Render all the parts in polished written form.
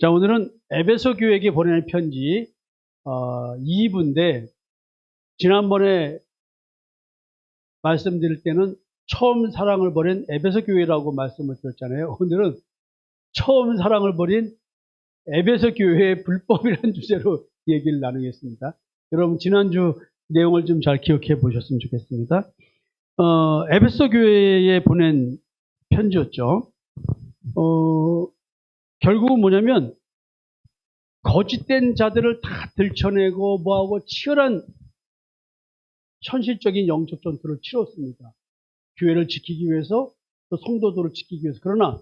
자, 오늘은 에베소 교회에게 보내는 편지 2부인데, 지난번에 말씀드릴 때는 처음 사랑을 버린 에베소 교회라고 말씀을 드렸잖아요. 오늘은 처음 사랑을 버린 에베소 교회의 불법이라는 주제로 얘기를 나누겠습니다. 여러분 지난주 내용을 좀 잘 기억해 보셨으면 좋겠습니다. 에베소 교회에 보낸 편지였죠. 결국은 뭐냐면 거짓된 자들을 다 들춰내고 뭐하고 치열한 현실적인 영적 전투를 치렀습니다. 교회를 지키기 위해서, 또 성도들을 지키기 위해서. 그러나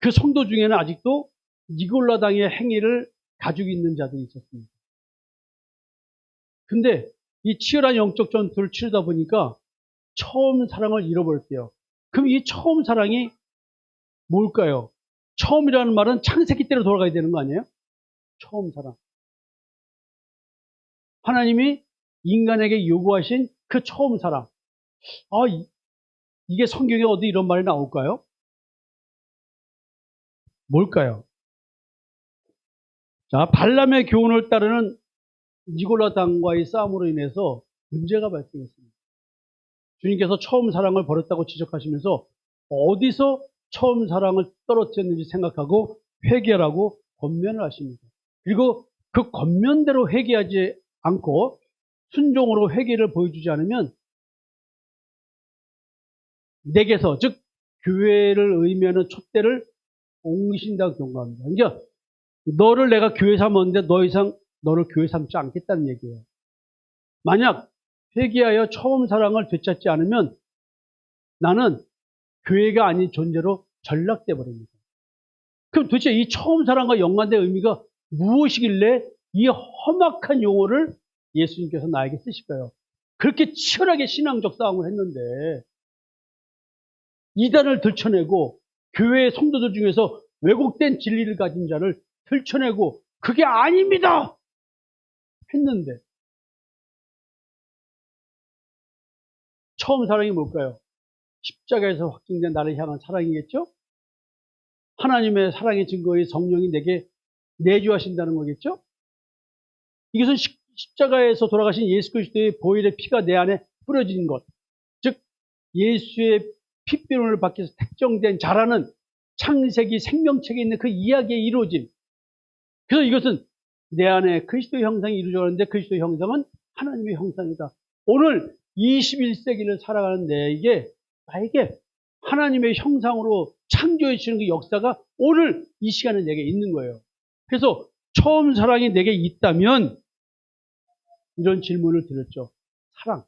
그 성도 중에는 아직도 니골라당의 행위를 가지고 있는 자들이 있었습니다. 근데 이 치열한 영적 전투를 치르다 보니까 처음 사랑을 잃어버렸대요. 그럼 이 처음 사랑이 뭘까요? 처음이라는 말은 창세기 때로 돌아가야 되는 거 아니에요? 처음 사랑. 하나님이 인간에게 요구하신 그 처음 사랑. 이게 성경에 어디 이런 말이 나올까요? 뭘까요? 자, 발람의 교훈을 따르는 니골라당과의 싸움으로 인해서 문제가 발생했습니다. 주님께서 처음 사랑을 버렸다고 지적하시면서 어디서 처음 사랑을 떨어뜨렸는지 생각하고 회개하라고 권면을 하십니다. 그리고 그 권면대로 회개하지 않고 순종으로 회개를 보여주지 않으면 내게서, 즉 교회를 의미하는 촛대를 옮기신다고 경고합니다. 그러니까 너를 내가 교회 삼았는데 더 이상 너를 교회 삼지 않겠다는 얘기예요. 만약 회개하여 처음 사랑을 되찾지 않으면 나는 교회가 아닌 존재로 전락돼 버립니다. 그럼 도대체 이 처음 사랑과 연관된 의미가 무엇이길래 이 험악한 용어를 예수님께서 나에게 쓰실까요? 그렇게 치열하게 신앙적 싸움을 했는데 이단을 들춰내고 교회의 성도들 중에서 왜곡된 진리를 가진 자를 들춰내고 그게 아닙니다 했는데 처음 사랑이 뭘까요? 십자가에서 확증된 나를 향한 사랑이겠죠? 하나님의 사랑의 증거의 성령이 내게 내주하신다는 거겠죠? 이것은 십자가에서 돌아가신 예수 그리스도의 보혈의 피가 내 안에 뿌려진 것, 즉 예수의 피비론을 받기 위해서 택정된 자라는 창세기 생명책에 있는 그 이야기의 이루어짐. 그래서 이것은 내 안에 그리스도의 형상이 이루어졌는데 그리스도의 형상은 하나님의 형상이다. 오늘 21세기를 살아가는 나에게 하나님의 형상으로 창조해 주시는 그 역사가 오늘 이 시간에 내게 있는 거예요. 그래서 처음 사랑이 내게 있다면 이런 질문을 드렸죠. 사랑.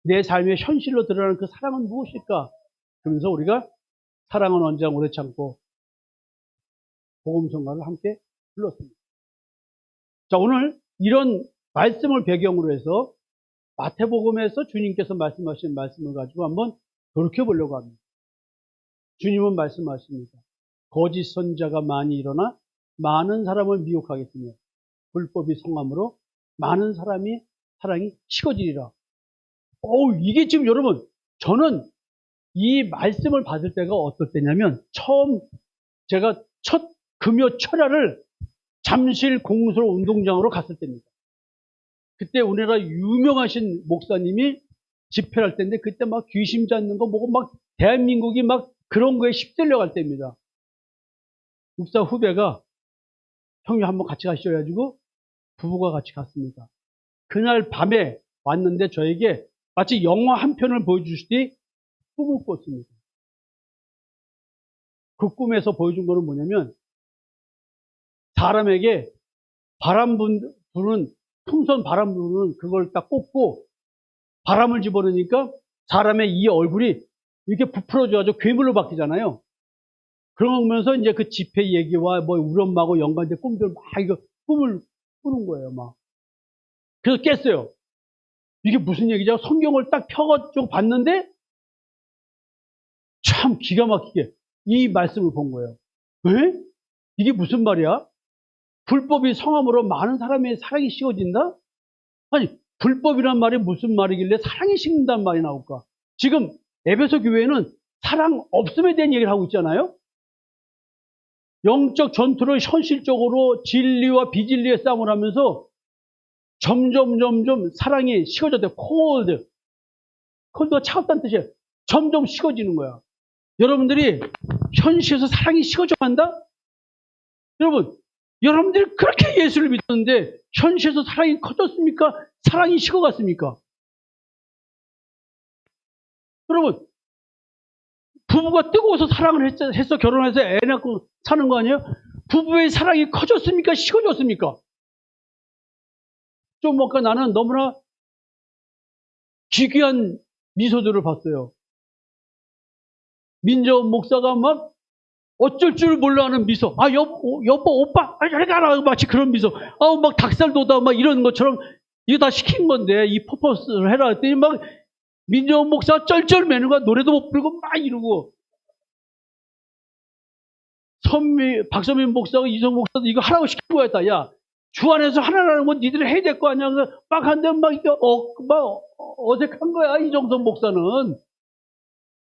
내 삶의 현실로 드러나는 그 사랑은 무엇일까? 그러면서 우리가 사랑은 언제나 오래 참고 복음성가를 함께 불렀습니다. 자, 오늘 이런 말씀을 배경으로 해서 마태복음에서 주님께서 말씀하신 말씀을 가지고 한번 돌이켜보려고 합니다. 주님은 말씀하십니다. 거짓 선자가 많이 일어나 많은 사람을 미혹하겠으며 불법이 성함으로 많은 사랑이 식어지리라. 이게 지금 여러분, 저는 이 말씀을 받을 때가 어떨 때냐면 처음 제가 첫 금요 철야를 잠실 공수로 운동장으로 갔을 때입니다. 그때 우리나라 유명하신 목사님이 집회를 할 때인데 그때 막 귀신 잡는 거 뭐고 막 대한민국이 막 그런 거에 휩쓸려 갈 때입니다. 목사 후배가 형님 한번 같이 가시죠 해가지고 부부가 같이 갔습니다. 그날 밤에 왔는데 저에게 마치 영화 한 편을 보여주시더니 꿈을 꿨습니다. 그 꿈에서 보여준 거는 뭐냐면 사람에게 바람 부는 풍선 바람 부는 그걸 딱 꽂고 바람을 집어넣으니까 사람의 이 얼굴이 이렇게 부풀어져가지고 괴물로 바뀌잖아요. 그러면서 이제 그 집회 얘기와 뭐 우리 엄마하고 연관된 꿈들 막 이거 꿈을 꾸는 거예요, 막. 그래서 깼어요. 이게 무슨 얘기죠? 성경을 딱 펴가지고 봤는데 참 기가 막히게 이 말씀을 본 거예요. 왜? 이게 무슨 말이야? 불법이 성함으로 많은 사람의 사랑이 식어진다? 아니, 불법이란 말이 무슨 말이길래 사랑이 식는다는 말이 나올까? 지금 에베소 교회는 사랑 없음에 대한 얘기를 하고 있잖아요? 영적 전투를 현실적으로 진리와 비진리의 싸움을 하면서 점점 사랑이 식어졌대요. 콜드가 차갑다는 뜻이에요. 점점 식어지는 거야. 여러분들이 현실에서 사랑이 식어져 간다? 여러분, 여러분들이 그렇게 예수를 믿었는데 현실에서 사랑이 커졌습니까? 사랑이 식어갔습니까? 여러분, 부부가 뜨거워서 사랑을 해서 결혼해서 애 낳고 사는 거 아니에요? 부부의 사랑이 커졌습니까? 식어졌습니까? 좀 뭔가 나는 너무나 기괴한 미소들을 봤어요. 민정 목사가 막 어쩔 줄 몰라 하는 미소. 아, 여보, 오빠, 저리 가라. 마치 그런 미소. 막 닭살 돋아. 막 이런 것처럼 이거 다 시킨 건데, 이 퍼포스를 해라. 했더니 막 민정 목사 쩔쩔매는 거야. 노래도 못 부르고 막 이러고. 박선민 목사가 이성 목사도 이거 하라고 시킨 거였다. 야, 주 안에서 하나라는 건 니들이 해야 될 거 아니야. 막 한데 막 이게 막 어색한 거야. 이정성 목사는.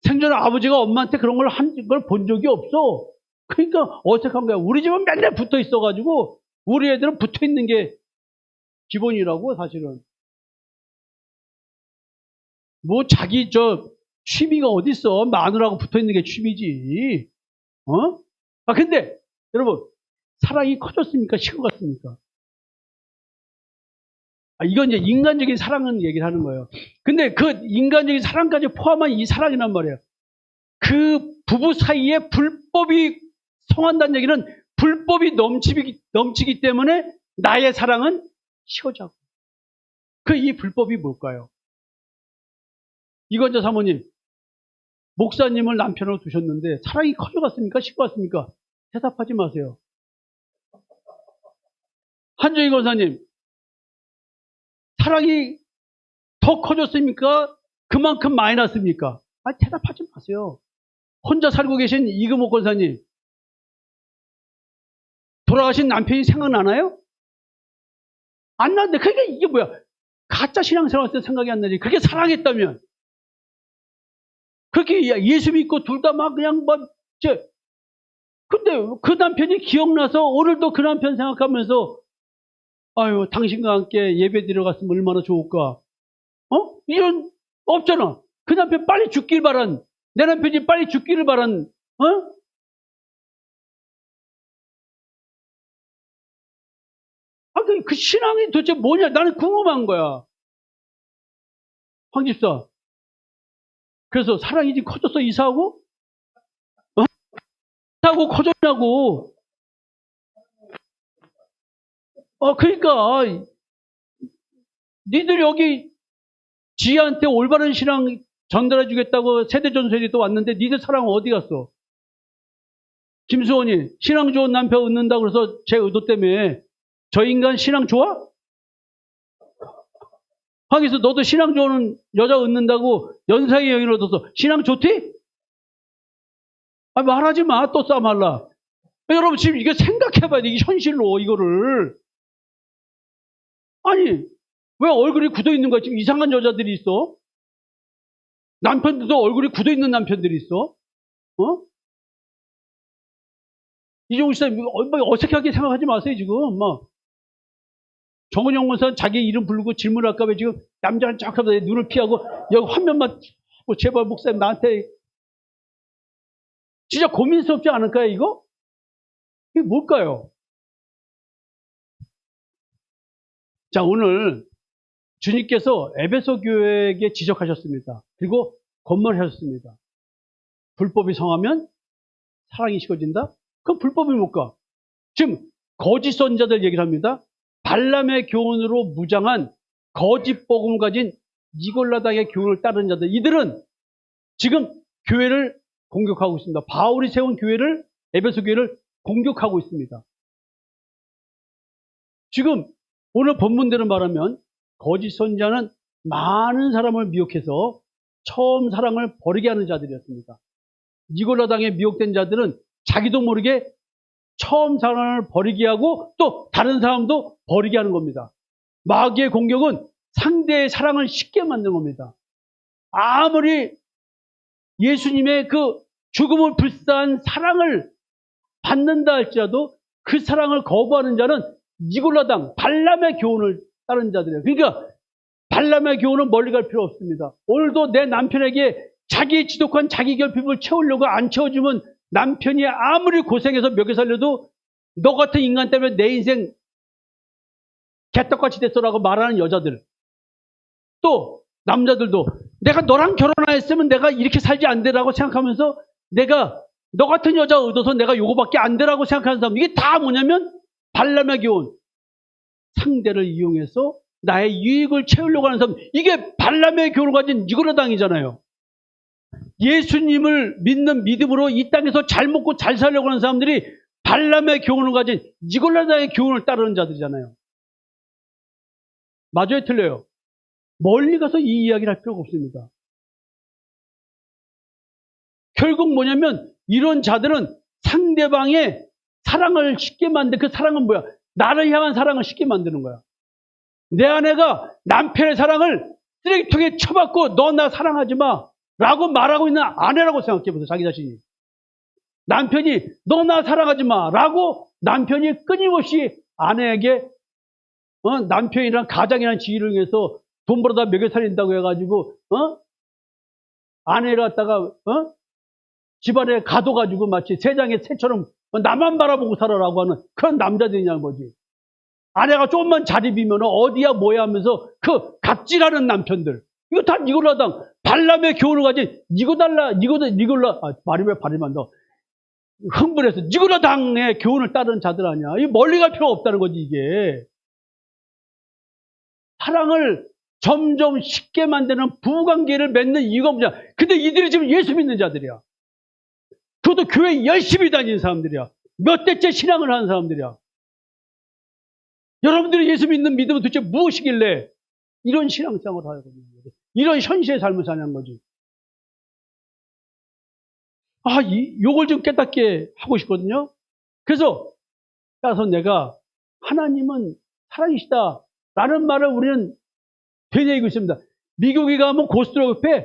생전에 아버지가 엄마한테 그런 걸 한 걸 본 적이 없어. 그러니까 어색한 거야. 우리 집은 맨날 붙어 있어가지고 우리 애들은 붙어 있는 게 기본이라고 사실은. 뭐 자기 취미가 어딨어. 마누라하고 붙어 있는 게 취미지. 근데 여러분, 사랑이 커졌습니까? 식어갔습니까? 이건 이제 인간적인 사랑은 얘기를 하는 거예요. 근데 그 인간적인 사랑까지 포함한 이 사랑이란 말이에요. 그 부부 사이에 불법이 성한다는 얘기는 불법이 넘치기 때문에 나의 사랑은 식어져. 이 불법이 뭘까요? 이건자 사모님, 목사님을 남편으로 두셨는데 사랑이 커져갔습니까? 식어갔습니까? 대답하지 마세요. 한정희 권사님, 사랑이 더 커졌습니까? 그만큼 많이 났습니까? 대답하지 마세요. 혼자 살고 계신 이금옥 권사님, 돌아가신 남편이 생각나나요? 안 나는데, 그러니까 이게 뭐야? 가짜 신앙생활 때 생각이 안 나지. 그렇게 사랑했다면. 그렇게 예수 믿고 둘 다 막 그냥 근데 그 남편이 기억나서 오늘도 그 남편 생각하면서 아유, 당신과 함께 예배 드려갔으면 얼마나 좋을까. 이런, 없잖아. 그 남편 빨리 죽길 바란, 내 남편이 빨리 죽기를 바란, 그 신앙이 도대체 뭐냐? 나는 궁금한 거야. 황 집사. 그래서 사랑이 지금 커졌어, 이사하고? 이사하고 커졌냐고. 그러니까, 니들 여기 지혜한테 올바른 신앙 전달해 주겠다고 세대전설이 또 왔는데 니들 사랑은 어디 갔어? 김수원이 신앙 좋은 남편 얻는다고 그래서 제 의도 때문에 저 인간 신앙 좋아? 하기서 너도 신앙 좋은 여자 얻는다고 연상의 영향을 얻어서 신앙 좋지? 말하지 마. 또 싸움할라. 여러분 지금 이거 생각해봐야 돼. 이게 현실로 이거를. 아니 왜 얼굴이 굳어있는 거야? 지금 이상한 여자들이 있어. 남편들도 얼굴이 굳어있는 남편들이 있어. 이종우 씨는 어색하게 생각하지 마세요 지금. 정은영 원사는 자기 이름 부르고 질문할까 봐 지금 남자는 쫙 하면서 눈을 피하고 여기 화면만 제발 목사님 나한테 진짜 고민스럽지 않을까요 이거? 이게 뭘까요? 자, 오늘 주님께서 에베소 교회에게 지적하셨습니다. 그리고 권면하셨습니다. 불법이 성하면 사랑이 식어진다? 그럼 불법이 뭘까? 지금 거짓 선자들 얘기를 합니다. 발람의 교훈으로 무장한 거짓 복음을 가진 니골라당의 교훈을 따르는 자들, 이들은 지금 교회를 공격하고 있습니다. 바울이 세운 교회를, 에베소 교회를 공격하고 있습니다. 지금 오늘 본문대로 말하면 거짓 선자는 많은 사람을 미혹해서 처음 사랑을 버리게 하는 자들이었습니다. 니골라당에 미혹된 자들은 자기도 모르게 처음 사랑을 버리게 하고 또 다른 사람도 버리게 하는 겁니다. 마귀의 공격은 상대의 사랑을 쉽게 만드는 겁니다. 아무리 예수님의 그 죽음을 불사한 사랑을 받는다 할지라도 그 사랑을 거부하는 자는 니골라당, 발람의 교훈을 따른 자들이에요. 그러니까 발람의 교훈은 멀리 갈 필요 없습니다. 오늘도 내 남편에게 자기 지독한 자기 결핍을 채우려고 안 채워주면 남편이 아무리 고생해서 먹여 살려도 너 같은 인간 때문에 내 인생 개떡같이 됐어라고 말하는 여자들, 또 남자들도 내가 너랑 결혼 안 했으면 내가 이렇게 살지 안 되라고 생각하면서 내가 너 같은 여자 얻어서 내가 요거밖에 안 되라고 생각하는 사람, 이게 다 뭐냐면 발람의 교훈, 상대를 이용해서 나의 유익을 채우려고 하는 사람, 이게 발람의 교훈을 가진 니고라당이잖아요. 예수님을 믿는 믿음으로 이 땅에서 잘 먹고 잘 살려고 하는 사람들이 발람의 교훈을 가진 니골라당의 교훈을 따르는 자들이잖아요. 맞아요, 틀려요? 멀리 가서 이 이야기를 할 필요가 없습니다. 결국 뭐냐면 이런 자들은 상대방의 사랑을 쉽게 만든, 그 사랑은 뭐야? 나를 향한 사랑을 쉽게 만드는 거야. 내 아내가 남편의 사랑을 쓰레기통에 쳐박고 너 나 사랑하지 마 라고 말하고 있는 아내라고 생각해보세요. 자기 자신이. 남편이 너 나 사랑하지 마 라고 남편이 끊임없이 아내에게 남편이랑 가장이라는 지위를 위해서 돈 벌어다 먹여 살린다고 해가지고 아내를 갖다가 집안에 가둬가지고 마치 세상의 새처럼 나만 바라보고 살아라고 하는 그런 남자들이냐는 거지. 아내가 조금만 자리 비면 어디야 뭐야 하면서 그 갑질하는 남편들, 이거 다 니골라당, 발람의 교훈을 가진 니골라 말이 왜 발음이 안 나와, 흥분해서 니골라당의 교훈을 따르는 자들 아니야. 이 멀리 갈 필요가 없다는 거지. 이게 사랑을 점점 쉽게 만드는 부관계를 맺는 이유가 뭐냐. 근데 이들이 지금 예수 믿는 자들이야. 그것도 교회 열심히 다니는 사람들이야. 몇 대째 신앙을 하는 사람들이야. 여러분들이 예수 믿는 믿음은 도대체 무엇이길래 이런 신앙생활을 하거든요. 이런 현실의 삶을 사는 거지. 요걸 좀 깨닫게 하고 싶거든요. 그래서 내가 하나님은 사랑이시다 라는 말을 우리는 되뇌이고 있습니다. 미국에 가면 고스트로 옆에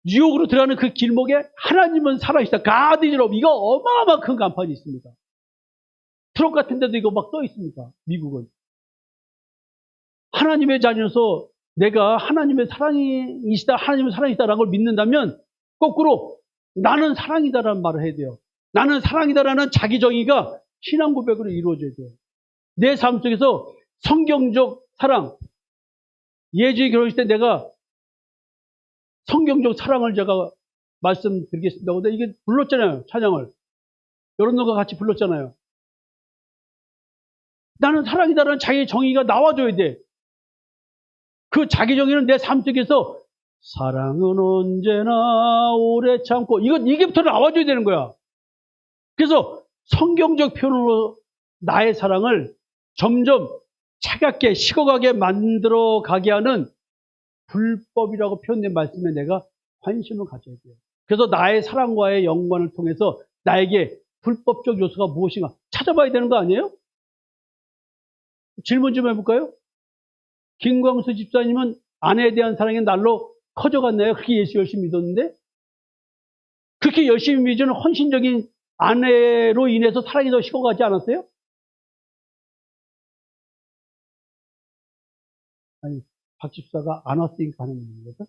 뉴욕으로 들어가는 그 길목에 하나님은 살아계시다, God is love, 이거 어마어마한 큰 간판이 있습니다. 트럭 같은 데도 이거 막 떠 있습니다. 미국은. 하나님의 자녀로서 내가 하나님의 사랑이시다, 하나님의 사랑이시다라는 걸 믿는다면 거꾸로 나는 사랑이다라는 말을 해야 돼요. 나는 사랑이다라는 자기 정의가 신앙 고백으로 이루어져야 돼요. 내 삶 속에서 성경적 사랑, 예주의 결혼식 때 내가 성경적 사랑을 제가 말씀드리겠습니다. 근데 이게 불렀잖아요. 찬양을. 여러분들과 같이 불렀잖아요. 나는 사랑이다라는 자기 정의가 나와줘야 돼. 그 자기 정의는 내 삶 속에서 사랑은 언제나 오래 참고, 이게부터 나와줘야 되는 거야. 그래서 성경적 표현으로 나의 사랑을 점점 차갑게 식어가게 만들어 가게 하는 불법이라고 표현된 말씀에 내가 관심을 가져야 돼요. 그래서 나의 사랑과의 연관을 통해서 나에게 불법적 요소가 무엇인가 찾아봐야 되는 거 아니에요? 질문 좀 해볼까요? 김광수 집사님은 아내에 대한 사랑이 날로 커져갔나요? 그렇게 예수 열심히 믿었는데? 그렇게 열심히 믿는 헌신적인 아내로 인해서 사랑이 더 식어가지 않았어요? 아니, 박 집사가 안 왔으니까 하는 얘기거든?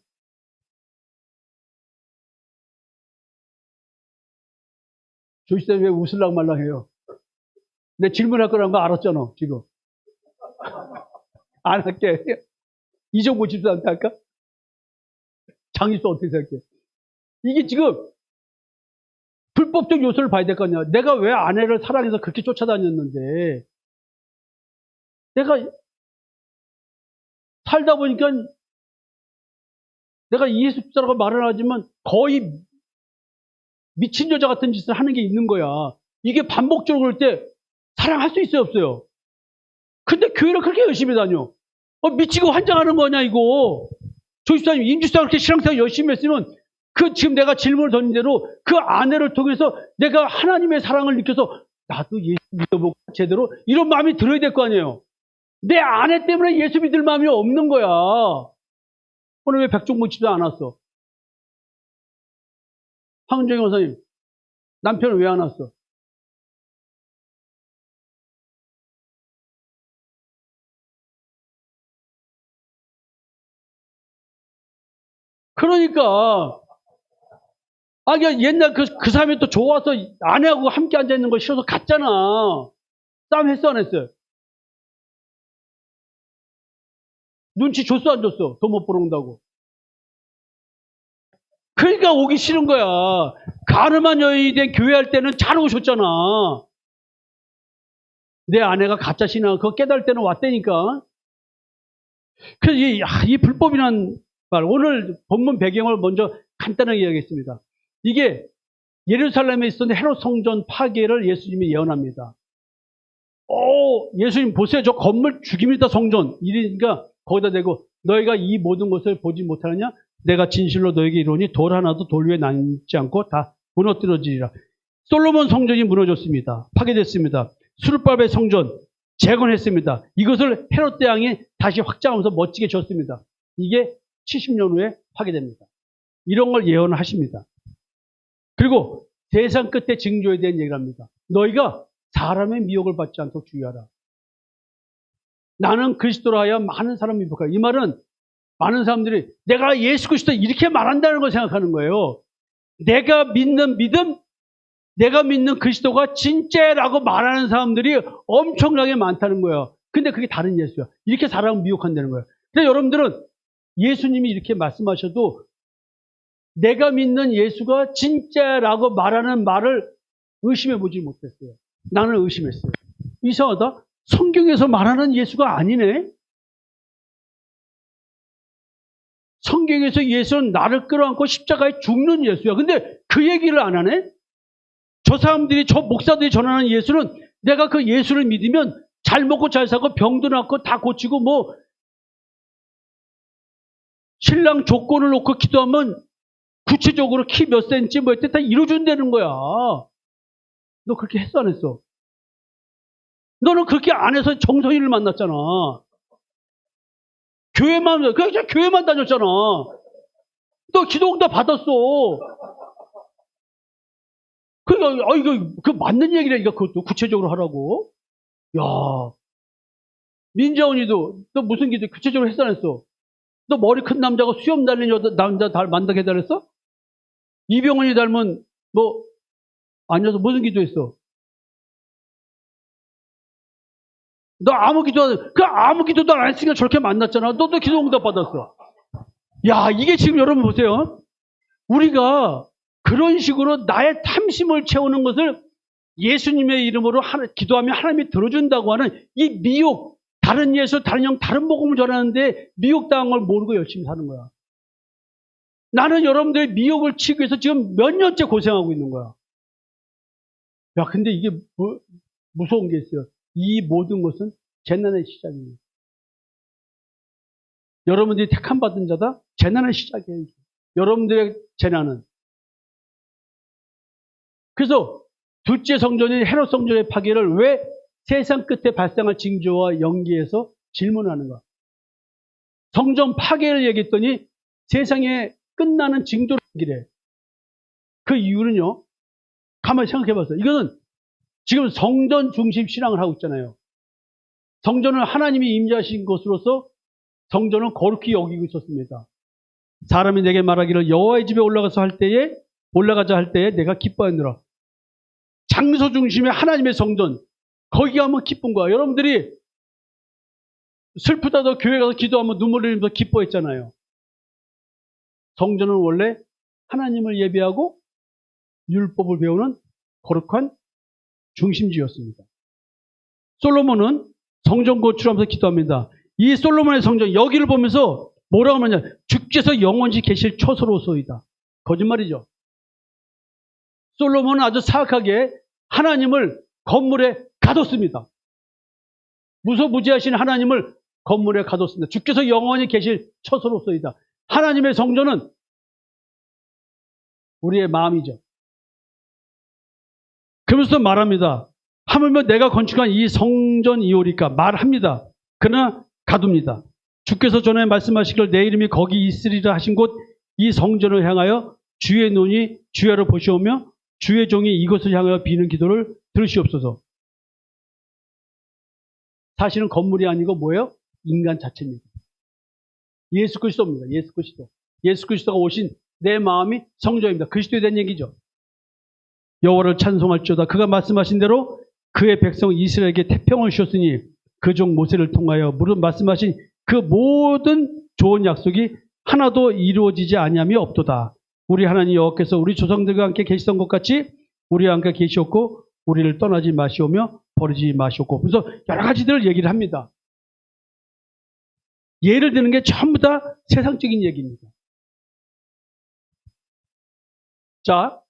조 집사 왜 웃을랑 말랑 해요? 내 질문할 거라는 거 알았잖아, 지금. 안 할게. 이종구 집사한테 할까? 장 집사 어떻게 생각해? 이게 지금 불법적 요소를 봐야 될 거 아니야. 내가 왜 아내를 사랑해서 그렇게 쫓아다녔는데, 내가 살다 보니까 내가 예수 집사라고 말을 하지만 거의 미친 여자 같은 짓을 하는 게 있는 거야. 이게 반복적으로 그럴 때 사랑할 수 있어요, 없어요? 근데 교회를 그렇게 열심히 다녀. 미치고 환장하는 거냐, 이거. 조 집사님, 임 집사가 그렇게 신앙생활 열심히 했으면 지금 내가 질문을 던진 대로 그 아내를 통해서 내가 하나님의 사랑을 느껴서 나도 예수 믿어보고 제대로 이런 마음이 들어야 될 거 아니에요. 내 아내 때문에 예수 믿을 마음이 없는 거야. 오늘 왜 백종무 집사 안 왔어? 황은정이 원사님, 남편은 왜 안 왔어? 그러니까, 그러니까 옛날 그 사람이 또 좋아서 아내하고 함께 앉아있는 거 싫어서 갔잖아. 싸움 했어, 안 했어요? 눈치 줬어, 안 줬어? 돈 못 벌어온다고. 그러니까 오기 싫은 거야. 가늠한 여인이 된 교회 할 때는 잘 오셨잖아. 내 아내가 가짜 신앙 그거 깨달을 때는 왔다니까. 그래서 이 불법이란 말, 오늘 본문 배경을 먼저 간단하게 이야기하겠습니다. 이게 예루살렘에 있었던 헤롯 성전 파괴를 예수님이 예언합니다. 예수님 보세요. 저 건물 죽입니다, 성전. 이러니까 거기다 대고 너희가 이 모든 것을 보지 못하느냐? 내가 진실로 너에게 이르노니 돌 하나도 돌 위에 남지 않고 다 무너뜨려지리라. 솔로몬 성전이 무너졌습니다. 파괴됐습니다. 수르바벨 성전 재건했습니다. 이것을 헤롯 대왕이 다시 확장하면서 멋지게 지었습니다. 이게 70년 후에 파괴됩니다. 이런 걸 예언을 하십니다. 그리고 세상 끝에 징조에 대한 얘기를 합니다. 너희가 사람의 미혹을 받지 않도록 주의하라. 나는 그리스도로 하여 많은 사람을 미혹하라. 이 말은 많은 사람들이 내가 예수 그리스도 이렇게 말한다는 걸 생각하는 거예요. 내가 믿는 믿음, 내가 믿는 그리스도가 진짜라고 말하는 사람들이 엄청나게 많다는 거예요. 근데 그게 다른 예수야. 이렇게 사람을 미혹한다는 거예요. 근데 여러분들은 예수님이 이렇게 말씀하셔도 내가 믿는 예수가 진짜라고 말하는 말을 의심해 보지 못했어요. 나는 의심했어요. 이상하다. 성경에서 말하는 예수가 아니네. 성경에서 예수는 나를 끌어안고 십자가에 죽는 예수야. 근데 그 얘기를 안 하네? 저 사람들이, 저 목사들이 전하는 예수는 내가 그 예수를 믿으면 잘 먹고 잘 사고 병도 낫고 다 고치고 뭐 신랑 조건을 놓고 기도하면 구체적으로 키 몇 센치 뭐 했대 다 이루어준다는 거야. 너 그렇게 했어 안 했어? 너는 그렇게 안 해서 정성이를 만났잖아. 그냥 교회만 다녔잖아. 너 기도응답 받았어. 그러니까, 이거, 그 맞는 얘기라니까, 그것도 구체적으로 하라고. 야, 민자원이도, 너 무슨 기도 구체적으로 했어, 안 했어? 너 머리 큰 남자가 수염 달린 남자 만나게 해달랬어? 이병헌이 닮은, 뭐, 아니어서 무슨 기도했어? 너 아무 기도도 안 했으니까 저렇게 만났잖아. 너도 기도응답 받았어. 야, 이게 지금 여러분 보세요. 우리가 그런 식으로 나의 탐심을 채우는 것을 예수님의 이름으로 기도하면 하나님이 들어준다고 하는 이 미혹, 다른 예수, 다른 영, 다른 복음을 전하는데 미혹당한 걸 모르고 열심히 사는 거야. 나는 여러분들의 미혹을 치기 위해서 지금 몇 년째 고생하고 있는 거야. 야, 근데 이게 무서운 게 있어요. 이 모든 것은 재난의 시작입니다. 여러분들이 택함 받은 자다? 재난의 시작이에요. 여러분들의 재난은. 그래서 둘째 성전인 헤롯 성전의 파괴를 왜 세상 끝에 발생할 징조와 연계해서 질문하는가? 성전 파괴를 얘기했더니 세상에 끝나는 징조를 얘기해. 그 이유는요. 가만히 생각해 봤어요. 이거는 지금 성전 중심 신앙을 하고 있잖아요. 성전을 하나님이 임재하신 것으로서 성전은 거룩히 여기고 있었습니다. 사람이 내게 말하기를 여호와의 집에 올라가자 할 때에 내가 기뻐하느라. 장소 중심의 하나님의 성전, 거기 가면 기쁜 거야. 여러분들이 슬프다도 교회 가서 기도하면 눈물 흘리면서 기뻐했잖아요. 성전은 원래 하나님을 예배하고 율법을 배우는 거룩한 중심지였습니다. 솔로몬은 성전 건축하면서 기도합니다. 이 솔로몬의 성전, 여기를 보면서 뭐라고 하느냐? 주께서 영원히 계실 처소로소이다. 거짓말이죠. 솔로몬은 아주 사악하게 하나님을 건물에 가뒀습니다. 무소무지하신 하나님을 건물에 가뒀습니다. 주께서 영원히 계실 처소로소이다. 하나님의 성전은 우리의 마음이죠. 그러면서 말합니다. 하물며 내가 건축한 이 성전이오리까 말합니다. 그러나 가둡니다. 주께서 전에 말씀하시기를 내 이름이 거기 있으리라 하신 곳 이 성전을 향하여 주의 눈이 주야로 보시오며 주의 종이 이것을 향하여 비는 기도를 들으시옵소서. 사실은 건물이 아니고 뭐예요? 인간 자체입니다. 예수 그리스도입니다. 예수 그리스도. 예수 그리스도가 오신 내 마음이 성전입니다. 그리스도에 대한 얘기죠. 여호와를 찬송할지어다. 그가 말씀하신 대로 그의 백성 이스라엘에게 태평을 주셨으니 그 종 모세를 통하여 무릇 말씀하신 그 모든 좋은 약속이 하나도 이루어지지 아니함이 없도다. 우리 하나님 여호와께서 우리 조상들과 함께 계시던 것 같이 우리와 함께 계시었고 우리를 떠나지 마시오며 버리지 마시옵고. 그래서 여러 가지들을 얘기를 합니다. 예를 드는 게 전부 다 세상적인 얘기입니다. 자,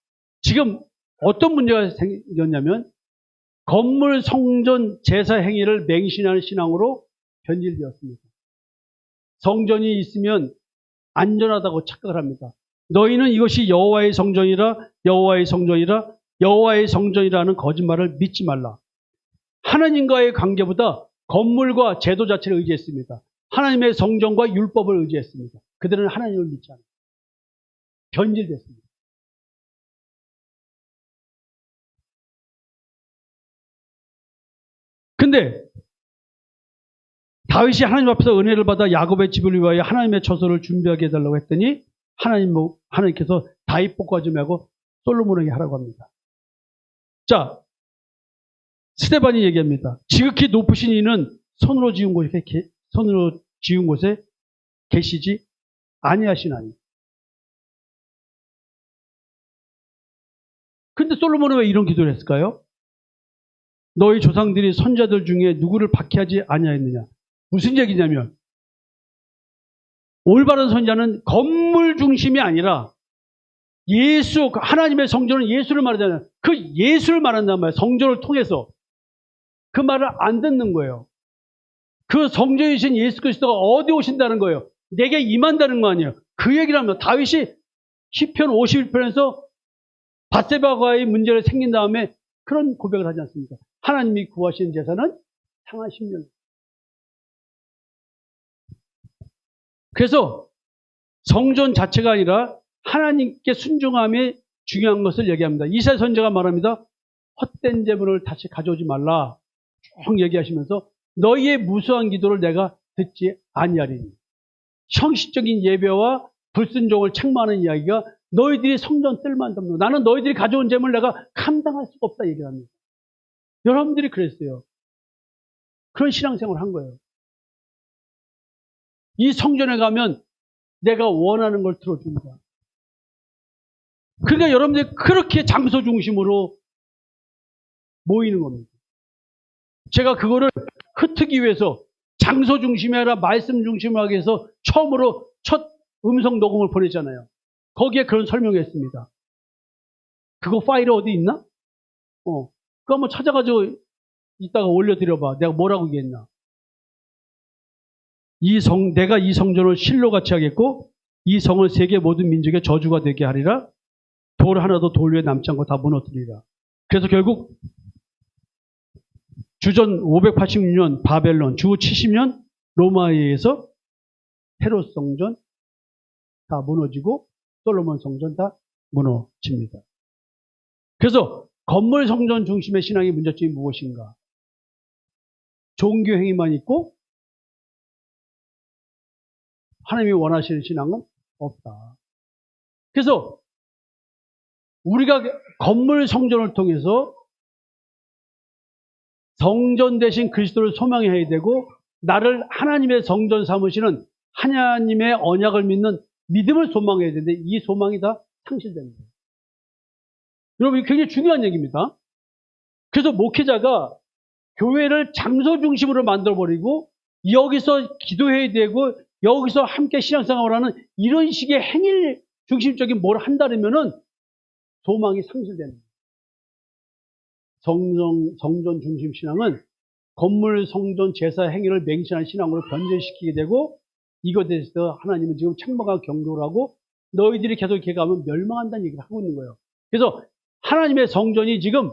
지금 어떤 문제가 생겼냐면 건물, 성전, 제사 행위를 맹신하는 신앙으로 변질되었습니다. 성전이 있으면 안전하다고 착각을 합니다. 너희는 이것이 여호와의 성전이라, 여호와의 성전이라, 여호와의 성전이라는 거짓말을 믿지 말라. 하나님과의 관계보다 건물과 제도 자체를 의지했습니다. 하나님의 성전과 율법을 의지했습니다. 그들은 하나님을 믿지 않아요. 변질됐습니다. 근데 다윗이 하나님 앞에서 은혜를 받아 야곱의 집을 위하여 하나님의 처소를 준비하게 해달라고 했더니 하나님께서 다윗 복과 좀 하고 솔로몬에게 하라고 합니다. 자, 스데반이 얘기합니다. 지극히 높으신 이는 손으로 지은 곳에 계시지 아니하시나니. 근데 솔로몬은 왜 이런 기도를 했을까요? 너희 조상들이 선자들 중에 누구를 박해하지 아니하였느냐. 무슨 얘기냐면 올바른 선자는 건물 중심이 아니라 예수, 하나님의 성전은 예수를 말하잖아요. 그 예수를 말한단 말이에요. 성전을 통해서. 그 말을 안 듣는 거예요. 그 성전이신 예수 그리스도가 어디 오신다는 거예요. 내게 임한다는 거 아니에요. 그 얘기를 하면 다윗이 시편 51편에서 밧세바와의 문제가 생긴 다음에 그런 고백을 하지 않습니까? 하나님이 구하신 제사는 상한 심령. 그래서 성전 자체가 아니라 하나님께 순종함이 중요한 것을 얘기합니다. 이사야 선지자가 말합니다. 헛된 제물을 다시 가져오지 말라. 쭉 얘기하시면서 너희의 무수한 기도를 내가 듣지 아니하리니. 형식적인 예배와 불순종을 책망하는 이야기가 너희들이 성전 뜰만 덮는 나는 너희들이 가져온 제물 내가 감당할 수가 없다 얘기를 합니다. 여러분들이 그랬어요. 그런 신앙생활을 한 거예요. 이 성전에 가면 내가 원하는 걸 들어준다. 그러니까 여러분들이 그렇게 장소 중심으로 모이는 겁니다. 제가 그거를 흩트기 위해서 장소 중심이 아니라 말씀 중심으로 하기 위해서 처음으로 첫 음성 녹음을 보냈잖아요. 거기에 그런 설명을 했습니다. 그거 파일이 어디 있나? 그거 한번 찾아가지고 이따가 올려드려봐. 내가 뭐라고 얘기했나? 내가 이 성전을 실로같이 하겠고 이 성을 세계 모든 민족의 저주가 되게 하리라. 돌 하나도 돌 위에 남지 않고 다 무너뜨리라. 그래서 결국 주전 586년 바벨론, 주 70년 로마에 의해서 헤롯 성전 다 무너지고 솔로몬 성전 다 무너집니다. 그래서 건물 성전 중심의 신앙의 문제점이 무엇인가? 종교 행위만 있고 하나님이 원하시는 신앙은 없다. 그래서 우리가 건물 성전을 통해서 성전 대신 그리스도를 소망해야 되고 나를 하나님의 성전 삼으시는 하나님의 언약을 믿는 믿음을 소망해야 되는데 이 소망이 다 상실됩니다. 여러분 이게 굉장히 중요한 얘기입니다. 그래서 목회자가 교회를 장소 중심으로 만들어버리고 여기서 기도해야 되고 여기서 함께 신앙생활을 하는 이런 식의 행위 중심적인 뭘 한다면은 소망이 상실됩니다. 성전 중심 신앙은 건물, 성전, 제사 행위를 맹신하는 신앙으로 변절시키게 되고 이것에 대해서 하나님은 지금 책망하고 경고를 하고 너희들이 계속 이렇게 가면 멸망한다는 얘기를 하고 있는 거예요. 그래서 하나님의 성전이 지금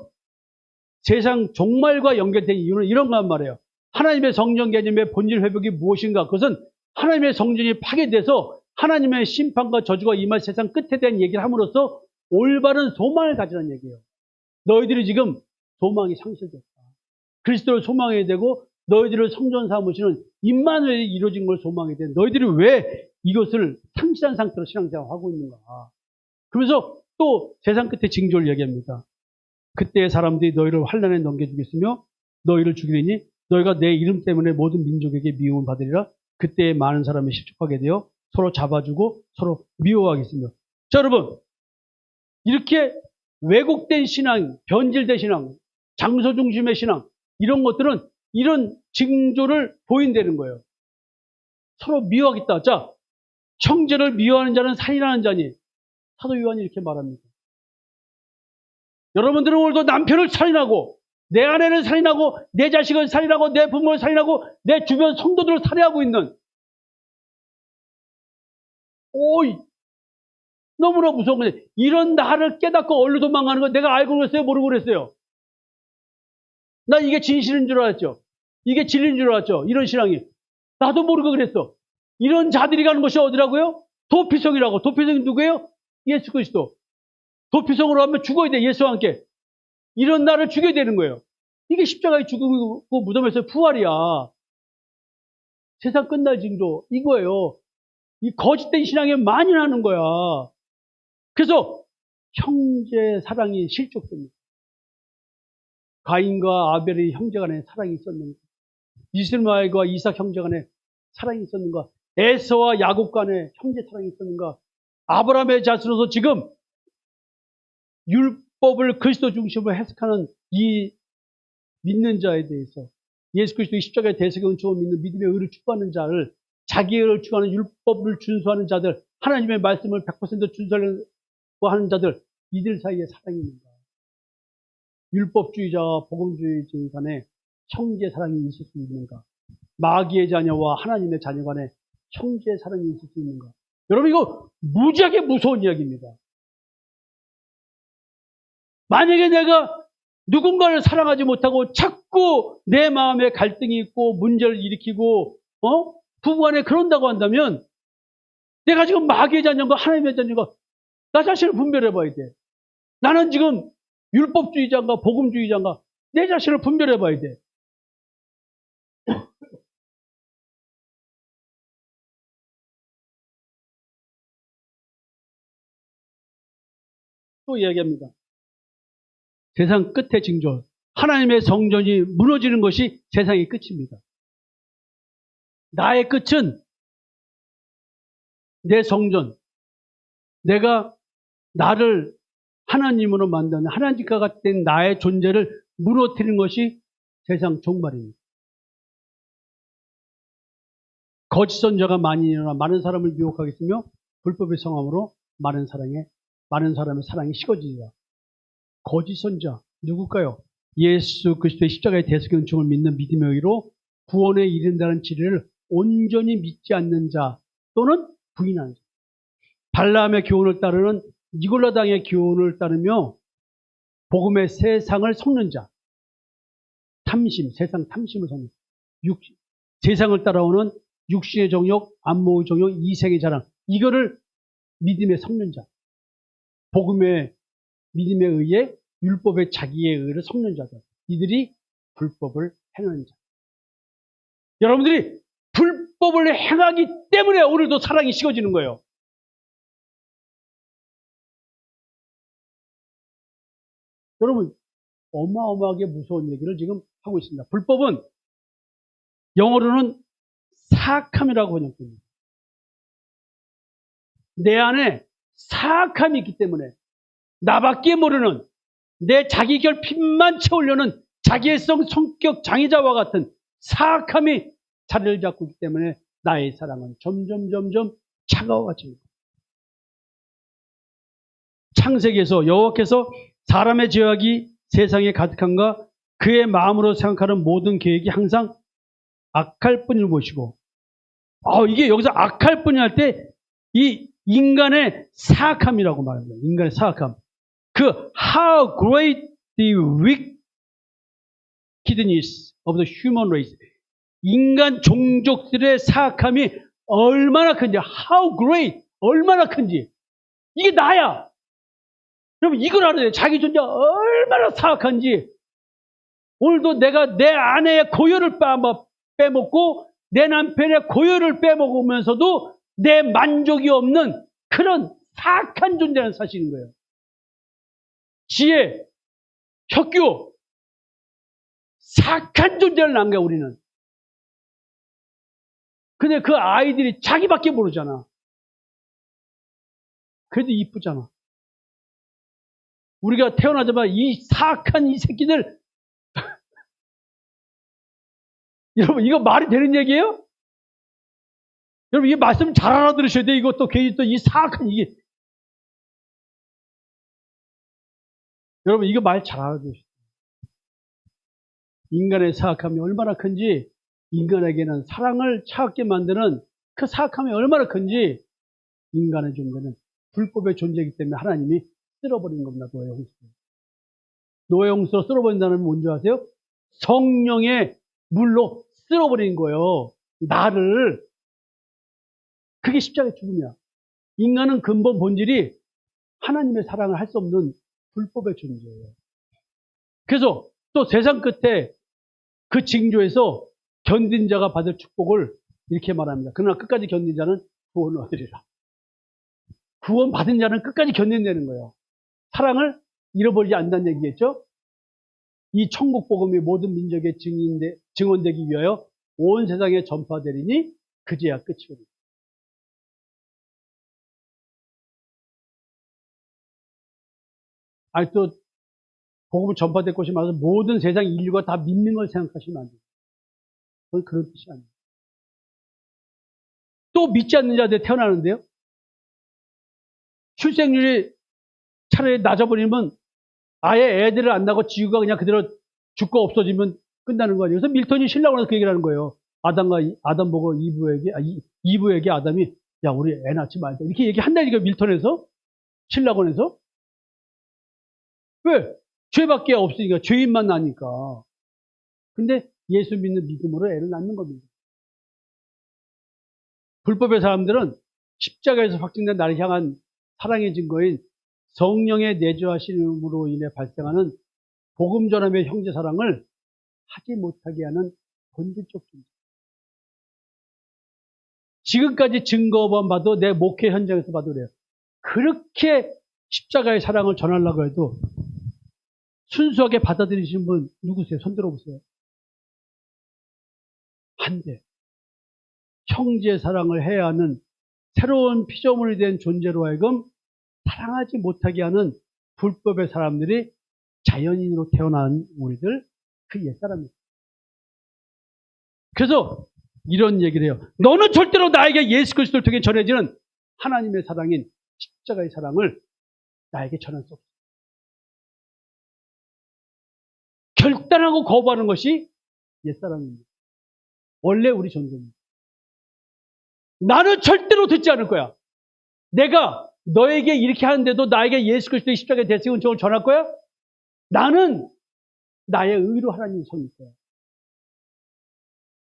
세상 종말과 연결된 이유는 이런 거란 말이에요. 하나님의 성전 개념의 본질 회복이 무엇인가? 그것은 하나님의 성전이 파괴돼서 하나님의 심판과 저주가 임할 세상 끝에 대한 얘기를 함으로써 올바른 소망을 가지라는 얘기예요. 너희들이 지금 소망이 상실됐다. 그리스도를 소망해야 되고 너희들을 성전 삼으시는 임마누엘이 이루어진 걸 소망해야 돼. 너희들이 왜 이것을 상실한 상태로 신앙생활을 하고 있는가. 그러면서 또 세상 끝에 징조를 얘기합니다. 그때 사람들이 너희를 환난에 넘겨주겠으며 너희를 죽이리니 너희가 내 이름 때문에 모든 민족에게 미움을 받으리라. 그때 많은 사람이 실족하게 되어 서로 잡아주고 서로 미워하겠으며. 자, 여러분, 이렇게 왜곡된 신앙, 변질된 신앙, 장소 중심의 신앙, 이런 것들은 이런 징조를 보인다는 거예요. 서로 미워하겠다. 자, 형제를 미워하는 자는 살인하는 자니. 사도 요한이 이렇게 말합니다. 여러분들은 오늘도 남편을 살인하고 내 아내를 살인하고 내 자식을 살인하고 내 부모를 살인하고 내 주변 성도들을 살해하고 있는, 오이, 너무나 무서운 거예요. 이런 나를 깨닫고 얼른 도망가는 건 내가 알고 그랬어요? 모르고 그랬어요? 난 이게 진실인 줄 알았죠. 이게 진리인 줄 알았죠. 이런 신앙이. 나도 모르고 그랬어. 이런 자들이 가는 곳이 어디라고요? 도피성이라고. 도피성이 누구예요? 예수 그리스도. 도피성으로 하면 죽어야 돼. 예수와 함께. 이런 나를 죽여야 되는 거예요. 이게 십자가의 죽음이고 무덤에서 부활이야. 세상 끝날 징조 이거예요. 이 거짓된 신앙에 만연하는 거야. 그래서 형제 사랑이 실족됩니다. 가인과 아벨의 형제 간에 사랑이 있었는가? 이스마엘과 이삭 형제 간에 사랑이 있었는가? 에서와 야곱 간에 형제 사랑이 있었는가? 아브라함의 자손으로서 지금 율법을 그리스도 중심으로 해석하는 이 믿는 자에 대해서 예수 그리스도의 십자가의 대속의 은총을 믿는 믿음의 의를 추구하는 자를, 자기의 의를 추구하는 율법을 준수하는 자들, 하나님의 말씀을 100% 준수하려고 하는 자들, 이들 사이에 사랑이 있는가? 율법주의자와 복음주의자 간에 형제 사랑이 있을 수 있는가? 마귀의 자녀와 하나님의 자녀 간에 형제 사랑이 있을 수 있는가? 여러분, 이거 무지하게 무서운 이야기입니다. 만약에 내가 누군가를 사랑하지 못하고 자꾸 내 마음에 갈등이 있고 문제를 일으키고 부부간에 그런다고 한다면 내가 지금 마귀의 자녀인가 하나님의 자녀인가 나 자신을 분별해 봐야 돼. 나는 지금 율법주의자인가 복음주의자인가 내 자신을 분별해 봐야 돼. 또 이야기합니다. 세상 끝의 징조, 하나님의 성전이 무너지는 것이 세상의 끝입니다. 나의 끝은 내 성전, 내가 나를 하나님으로 만드는 하나님과 같은 나의 존재를 무너뜨리는 것이 세상 종말입니다. 거짓 선자가 많이 일어나 많은 사람을 미혹하겠으며 불법의 성함으로 많은 사람의 사랑이 식어지리라. 거짓 선자 누굴까요? 예수 그리스도의 십자가의 대속의 은총을 믿는 믿음의 의로 구원에 이른다는 진리를 온전히 믿지 않는 자 또는 부인하는 자. 발람의 교훈을 따르는 니골라당의 교훈을 따르며 복음의 세상을 속는 자. 탐심, 세상 탐심을 속는 자. 세상을 따라오는 육신의 정욕, 안목의 정욕, 이생의 자랑. 이거를 믿음에 섞는 자. 복음의 믿음에 의해 율법의 자기의 의를 섞는 자들. 이들이 불법을 행하는 자. 여러분들이 불법을 행하기 때문에 오늘도 사랑이 식어지는 거예요. 여러분, 어마어마하게 무서운 얘기를 지금 하고 있습니다. 불법은 영어로는 사악함이라고 번역됩니다. 내 안에 사악함이 있기 때문에 나밖에 모르는 내 자기 결핍만 채우려는 자기애성 성격 장애자와 같은 사악함이 자리를 잡고 있기 때문에 나의 사랑은 점점 차가워집니다. 창세기에서 여호와께서 사람의 죄악이 세상에 가득한가 그의 마음으로 생각하는 모든 계획이 항상 악할 뿐을 보시고 이게 여기서 악할 뿐이 할 때 이 인간의 사악함이라고 말합니다. 인간의 사악함. 그 how great the wickedness of the human race. 인간 종족들의 사악함이 얼마나 큰지, how great, 얼마나 큰지. 이게 나야. 여러분 이걸 알아야 돼요. 자기 존재 얼마나 사악한지. 오늘도 내가 내 아내의 고혈을 빼먹고 내 남편의 고혈을 빼먹으면서도 내 만족이 없는 그런 사악한 존재라는 사실인 거예요. 지혜, 혁규, 사악한 존재를 낳은 거야, 우리는. 근데 그 아이들이 자기밖에 모르잖아. 그래도 이쁘잖아. 우리가 태어나자마자 이 사악한 이 새끼들 여러분 이거 말이 되는 얘기예요? 여러분 이 말씀 잘 알아들으셔야 돼. 이것도 괜히 또 이 사악한 이게 여러분 이거 말 잘 알아들으셔야 돼요. 인간의 사악함이 얼마나 큰지 인간에게는 사랑을 차갑게 만드는 그 사악함이 얼마나 큰지 인간의 존재는 불법의 존재이기 때문에 하나님이 쓸어버린 겁니다. 노예 홍수로. 노예 홍수로 쓸어버린다는 건 뭔지 아세요? 성령의 물로 쓸어버린 거예요. 나를. 그게 십자가의 죽음이야. 인간은 근본 본질이 하나님의 사랑을 할 수 없는 불법의 존재예요. 그래서 또 세상 끝에 그 징조에서 견딘 자가 받을 축복을 이렇게 말합니다. 그러나 끝까지 견딘 자는 구원을 얻으리라. 구원 받은 자는 끝까지 견딘다는 거예요. 사랑을 잃어버리지 않는다는 얘기겠죠? 이 천국 복음이 모든 민족의 증언되기 위하여 온 세상에 전파되리니 그제야 끝이거든요. 또 복음을 전파될 것이 많아서 모든 세상 인류가 다 믿는 걸 생각하시면 안 돼요. 그건 그런 뜻이 아니에요. 또 믿지 않는 자들이 태어나는데요. 출생률이 차라리 낮아버리면 아예 애들을 안 낳고 지구가 그냥 그대로 죽고 없어지면 끝나는 거 아니에요. 그래서 밀턴이 신랑으로 그 얘기를 하는 거예요. 아담 보고 이브에게 아담이 야 우리 애 낳지 말자 이렇게 얘기한다니까 밀턴에서 신랑원에서. 왜? 죄밖에 없으니까 죄인만 나니까. 근데 예수 믿는 믿음으로 애를 낳는 겁니다. 불법의 사람들은 십자가에서 확증된 나를 향한 사랑의 증거인 성령의 내주하심으로 인해 발생하는 복음 전함의 형제 사랑을 하지 못하게 하는 본질적 존재. 지금까지 증거만 봐도 내 목회 현장에서 봐도 그래요. 그렇게 십자가의 사랑을 전하려고 해도 순수하게 받아들이신 분 누구세요? 손 들어보세요. 안 돼. 형제 사랑을 해야 하는 새로운 피조물이 된 존재로 하여금 사랑하지 못하게 하는 불법의 사람들이 자연인으로 태어난 우리들 그 옛사람이에요. 그래서 이런 얘기를 해요. 너는 절대로 나에게 예수 그리스도를 통해 전해지는 하나님의 사랑인 십자가의 사랑을 나에게 전할 수 없어. 결단하고 거부하는 것이 옛사람입니다. 원래 우리 존재입니다. 나는 절대로 듣지 않을 거야. 내가 너에게 이렇게 하는데도 나에게 예수 그리스도의 십자가의 대승 은총을 전할 거야? 나는 나의 의로 하나님을 섬길 거야.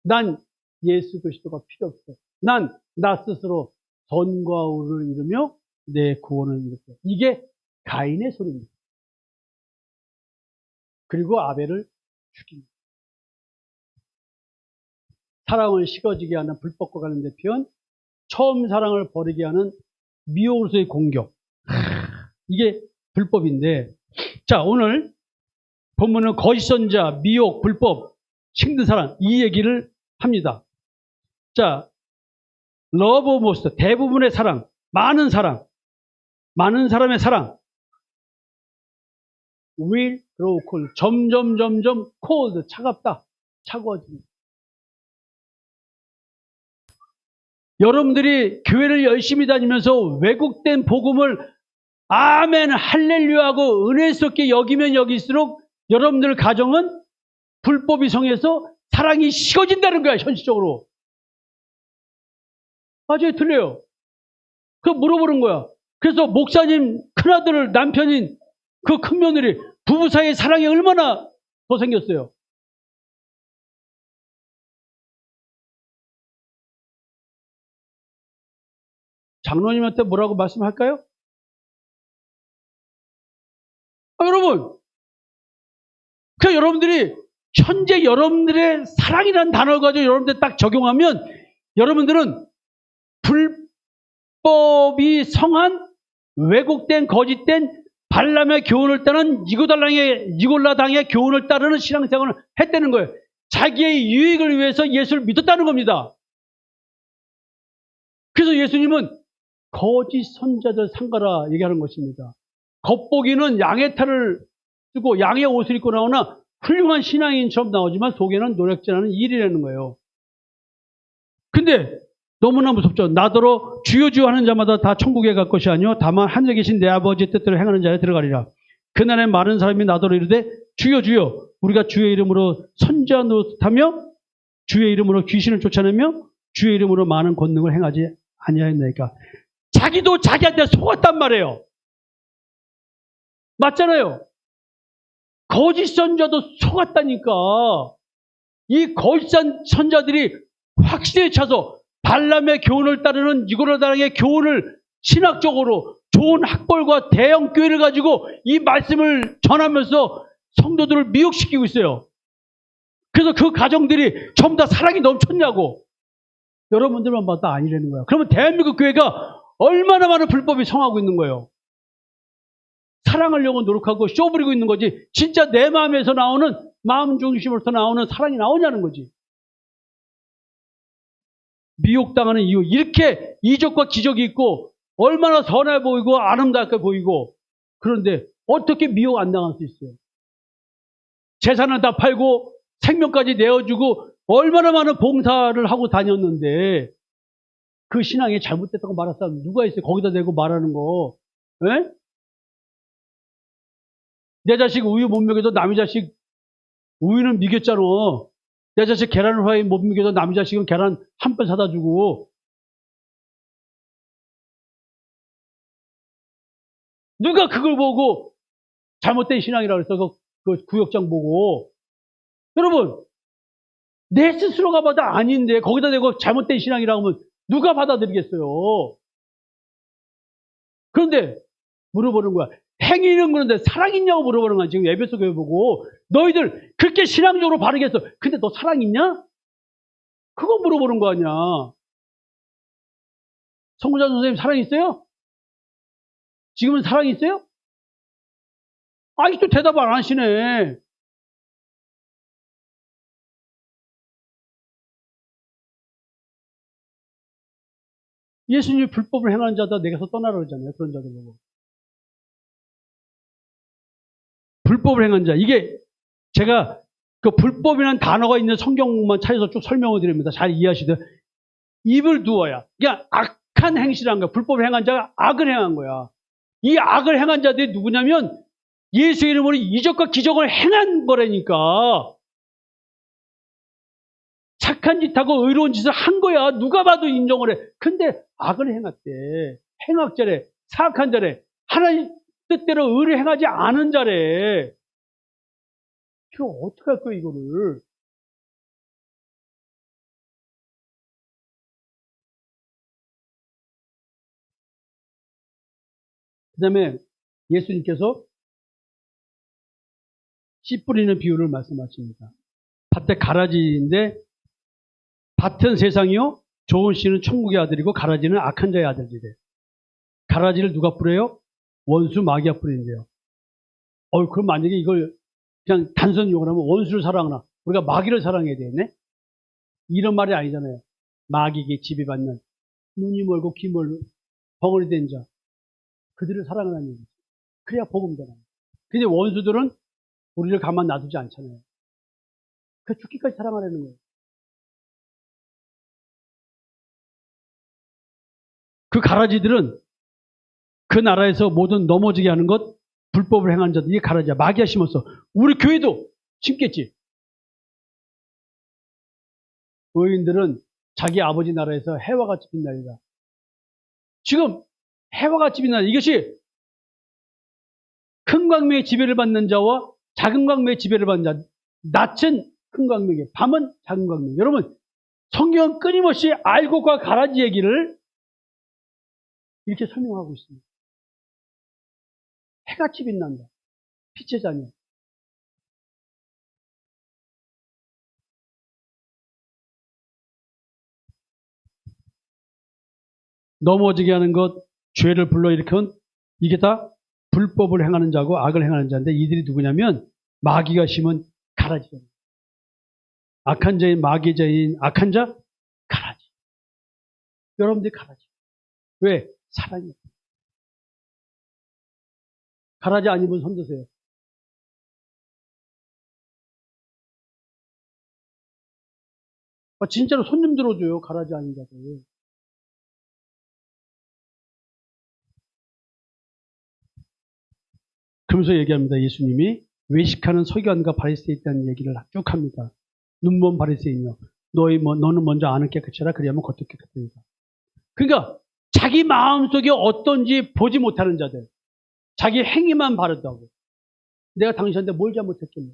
난 예수 그리스도가 필요 없어. 난 나 스스로 선과 의를 이루며 내 구원을 이룰 거야. 이게 가인의 소리입니다. 그리고 아벨을 죽입니다. 사랑을 식어지게 하는 불법과 관련된 표현, 처음 사랑을 버리게 하는 미혹으로서의 공격. 이게 불법인데, 자 오늘 본문은 거짓 선자, 미혹, 불법, 힘든 사랑 이 얘기를 합니다. 자, love most 대부분의 사랑, 많은 사람의 사랑. will grow cold 점점 cold 차갑다, 차가워집니다. 여러분들이 교회를 열심히 다니면서 왜곡된 복음을 아멘 할렐루야하고 은혜스럽게 여기면 여기일수록 여러분들 가정은 불법이 성해서 사랑이 식어진다는 거야. 현실적으로. 맞아요? 틀려요? 그거 물어보는 거야. 그래서 목사님 큰아들 남편인 그 큰며느리 부부 사이의 사랑이 얼마나 더 생겼어요. 장로님한테 뭐라고 말씀할까요? 여러분, 그 여러분들이 현재 여러분들의 사랑이라는 단어를 가지고 여러분들 딱 적용하면 여러분들은 율법이 성한 왜곡된 거짓된 발람의 교훈을 따른 니골라당의 교훈을 따르는 신앙생활을 했다는 거예요. 자기의 유익을 위해서 예수를 믿었다는 겁니다. 그래서 예수님은 거짓 선자들 삼가라 얘기하는 것입니다. 겉보기는 양의 탈을 쓰고 양의 옷을 입고 나오나 훌륭한 신앙인처럼 나오지만 속에는 노력질하는 일이라는 거예요. 근데 너무나 무섭죠. 나더러 주여 주여 하는 자마다 다 천국에 갈 것이 아니요 다만 하늘에 계신 내 아버지의 뜻대로 행하는 자에 들어가리라. 그날에 많은 사람이 나더러 이르되 주여 주여 우리가 주의 이름으로 선지자 노릇하며 주의 이름으로 귀신을 쫓아내며 주의 이름으로 많은 권능을 행하지 아니하였나이까. 자기도 자기한테 속았단 말이에요. 맞잖아요. 거짓 선자도 속았다니까. 이 거짓 선자들이 확실히 차서 발람의 교훈을 따르는 니골라당의 교훈을 신학적으로 좋은 학벌과 대형 교회를 가지고 이 말씀을 전하면서 성도들을 미혹시키고 있어요. 그래서 그 가정들이 전부 다 사랑이 넘쳤냐고. 여러분들만 봐도 아니라는 거야. 그러면 대한민국 교회가 얼마나 많은 불법이 성하고 있는 거예요. 사랑하려고 노력하고 쇼 부리고 있는 거지. 진짜 내 마음에서 나오는, 마음 중심으로서 나오는 사랑이 나오냐는 거지. 미혹당하는 이유. 이렇게 이적과 기적이 있고 얼마나 선해 보이고 아름답게 보이고 그런데 어떻게 미혹 안 당할 수 있어요? 재산을 다 팔고 생명까지 내어주고 얼마나 많은 봉사를 하고 다녔는데 그 신앙이 잘못됐다고 말할 사람 누가 있어요? 거기다 대고 말하는 거. 에? 내 자식 우유 못 먹여도 남의 자식 우유는 먹였잖아. 내 자식 계란 후라이 못 먹여도 남의 자식은 계란 한 번 사다 주고. 누가 그걸 보고 잘못된 신앙이라고 해서 그 구역장 보고. 여러분, 내 스스로가 봐도 아닌데 거기다 대고 잘못된 신앙이라고 하면 누가 받아들이겠어요? 그런데 물어보는 거야. 행위는 그런데 사랑 있냐고 물어보는 거야. 지금 에베소 교회 보고. 너희들 그렇게 신앙적으로 바르게 했어. 근데 너 사랑 있냐? 그거 물어보는 거 아니야. 선구자 선생님 사랑 있어요? 지금은 사랑 있어요? 아직도 대답 안 하시네. 예수님이 불법을 행하는 자다 내게서 떠나라 그러잖아요. 그런 자들 보고. 불법을 행한 자. 이게 제가 그 불법이라는 단어가 있는 성경만 찾아서 쭉 설명을 드립니다. 잘 이해하시듯. 입을 두어야. 그냥 악한 행실을 한 거야. 불법을 행한 자가 악을 행한 거야. 이 악을 행한 자들이 누구냐면 예수 이름으로 이적과 기적을 행한 거라니까. 착한 짓하고 의로운 짓을 한 거야. 누가 봐도 인정을 해. 근데 악을 행했대. 행악자래. 사악한 자래. 하나님 뜻대로 의를 행하지 않은 자래. 이거 어떻게 할 거야, 이거를. 그 다음에 예수님께서 씨 뿌리는 비유를 말씀하십니다. 밭에 가라지인데 밭은 세상이요. 좋은 씨는 천국의 아들이고 가라지는 악한 자의 아들이래. 가라지를 누가 뿌려요? 원수 마귀가 뿌리는데요. 그럼 만약에 이걸 그냥 단순 용어로 하면 원수를 사랑하나 우리가 마귀를 사랑해야 되겠네? 이런 말이 아니잖아요. 마귀에게 지배받는 눈이 멀고 귀 멀고 벙어리 된 자. 그들을 사랑하는 얘기죠. 그래야 복음 되나. 근데 원수들은 우리를 가만 놔두지 않잖아요. 그 죽기까지 사랑하라는 거예요. 그 가라지들은 그 나라에서 모든 넘어지게 하는 것, 불법을 행한 자들, 이게 가라지야. 마귀가 심었어. 우리 교회도 심겠지. 의인들은 자기 아버지 나라에서 해와 같이 빛나리라. 지금 해와 같이 빛나는 이것이 큰 광명의 지배를 받는 자와 작은 광명의 지배를 받는 자. 낮은 큰 광명에, 밤은 작은 광명. 여러분, 성경은 끊임없이 알곡과 가라지 얘기를 이렇게 설명하고 있습니다. 해같이 빛난다. 빛의 자녀. 넘어지게 하는 것, 죄를 불러일으킨 이게 다 불법을 행하는 자고 악을 행하는 자인데 이들이 누구냐면 마귀가 심은 가라지입니다. 악한 자인 마귀 자인 악한 자 가라지. 여러분들이 가라지. 왜? 사랑이 없어요. 가라지 안 입은 손 드세요. 진짜로 손 좀 들어줘요. 가라지 아닌 자들. 그러면서 얘기합니다. 예수님이 외식하는 서기관과 바리새에 있다는 얘기를 쭉 합니다. 눈먼 바리새인이요. 너는 먼저 안을 깨끗이라 그리하면 겉도 깨끗하리라. 그러니까 자기 마음속에 어떤지 보지 못하는 자들. 자기 행위만 바르다고. 내가 당신한테 뭘 잘못했겠냐.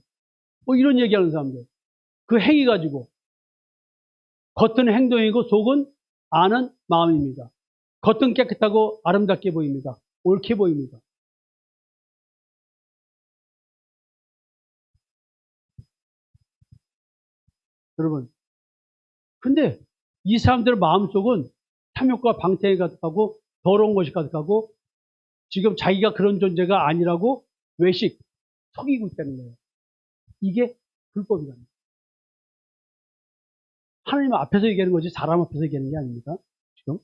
뭐 이런 얘기하는 사람들. 그 행위 가지고. 겉은 행동이고 속은 아는 마음입니다. 겉은 깨끗하고 아름답게 보입니다. 옳게 보입니다. 여러분. 근데 이 사람들의 마음속은 탐욕과 방탕이 가득하고 더러운 것이 가득하고 지금 자기가 그런 존재가 아니라고 외식, 속이고 있다는 거예요. 이게 불법이라는 거예요. 하나님 앞에서 얘기하는 거지 사람 앞에서 얘기하는 게 아닙니다. 지금.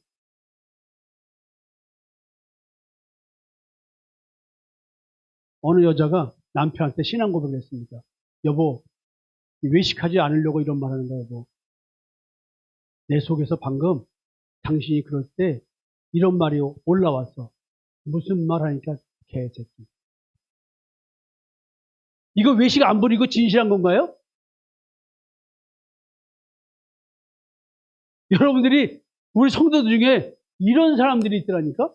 어느 여자가 남편한테 신앙 고백을 했습니다. 여보, 외식하지 않으려고 이런 말 하는 거야, 여보. 내 속에서 방금 당신이 그럴 때 이런 말이 올라왔어. 무슨 말 하니까 개새끼. 이거 외식 안 부리고 진실한 건가요? 여러분들이 우리 성도들 중에 이런 사람들이 있더라니까?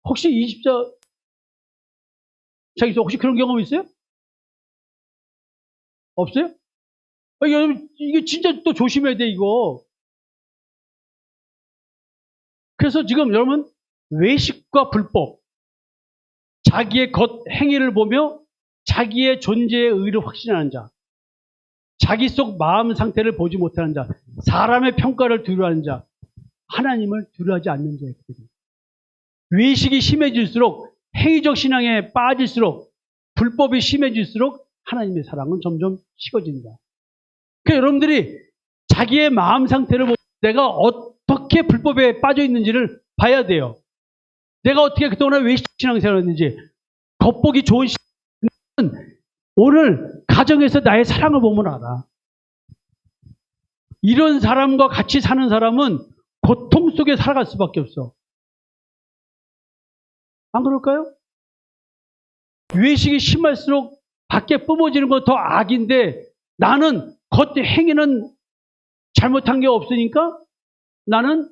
혹시 20자 자기서 혹시 그런 경험 있어요? 없어요? 여러분 이게 진짜 또 조심해야 돼 이거. 그래서 지금 여러분 외식과 불법 자기의 겉 행위를 보며 자기의 존재의 의를 확신하는 자 자기 속 마음 상태를 보지 못하는 자 사람의 평가를 두려워하는 자 하나님을 두려워하지 않는 자들이 외식이 심해질수록 행위적 신앙에 빠질수록 불법이 심해질수록 하나님의 사랑은 점점 식어진다. 그러니까 여러분들이 자기의 마음 상태를 보고 내가 어떻게 불법에 빠져 있는지를 봐야 돼요. 내가 어떻게 그동안 외식 신앙생활을 했는지 겉보기 좋은 신앙은 오늘 가정에서 나의 사랑을 보면 알아. 이런 사람과 같이 사는 사람은 고통 속에 살아갈 수밖에 없어. 안 그럴까요? 외식이 심할수록 밖에 뿜어지는 건 더 악인데 나는 겉 행위는 잘못한 게 없으니까 나는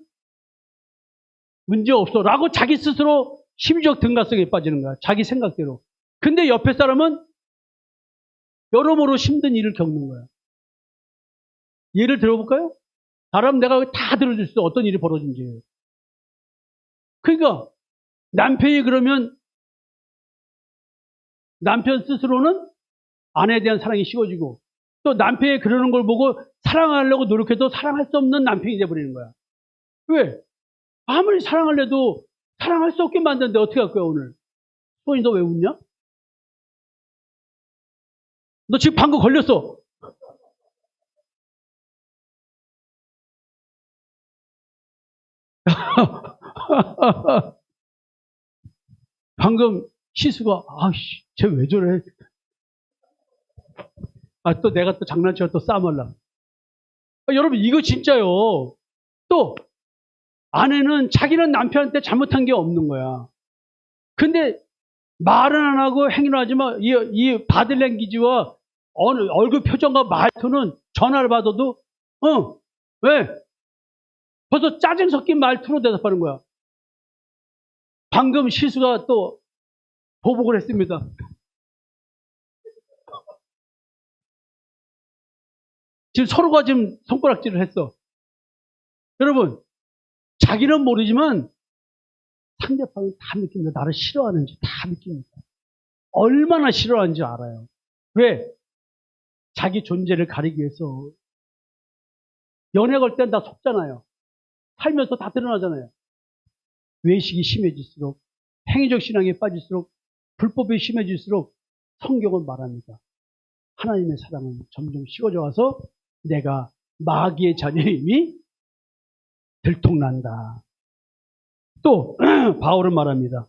문제 없어 라고 자기 스스로 심리적 등가성에 빠지는 거야. 자기 생각대로. 근데 옆에 사람은 여러모로 힘든 일을 겪는 거야. 예를 들어볼까요? 사람 내가 다 들어줄 수 있어. 어떤 일이 벌어진지. 그러니까 남편이 그러면 남편 스스로는 아내에 대한 사랑이 식어지고 또 남편이 그러는 걸 보고 사랑하려고 노력해도 사랑할 수 없는 남편이 돼버리는 거야. 왜? 아무리 사랑하려도 사랑할 수 없게 만드는데 어떻게 할 거야 오늘? 소연이 너 왜 웃냐? 너 지금 방금 걸렸어. 방금 시수가 아씨 쟤 왜 저래? 또 내가 또 장난치고 또 싸움하려. 여러분 이거 진짜요. 또 아내는 자기는 남편한테 잘못한 게 없는 거야. 근데 말은 안 하고 행위는 하지만 이 바디랭귀지와 얼굴 표정과 말투는 전화를 받아도 왜? 벌써 짜증 섞인 말투로 대답하는 거야. 방금 시수가 또 보복을 했습니다. 지금 서로가 지금 손가락질을 했어. 여러분 자기는 모르지만 상대방은 다 느낍니다. 나를 싫어하는지 다 느낍니다. 얼마나 싫어하는지 알아요. 왜? 자기 존재를 가리기 위해서 연애 걸 땐 다 속잖아요. 살면서 다 드러나잖아요. 외식이 심해질수록, 행위적 신앙에 빠질수록, 불법이 심해질수록 성경은 말합니다. 하나님의 사랑은 점점 식어져 와서 내가 마귀의 자녀임이 들통난다. 또 바울은 말합니다.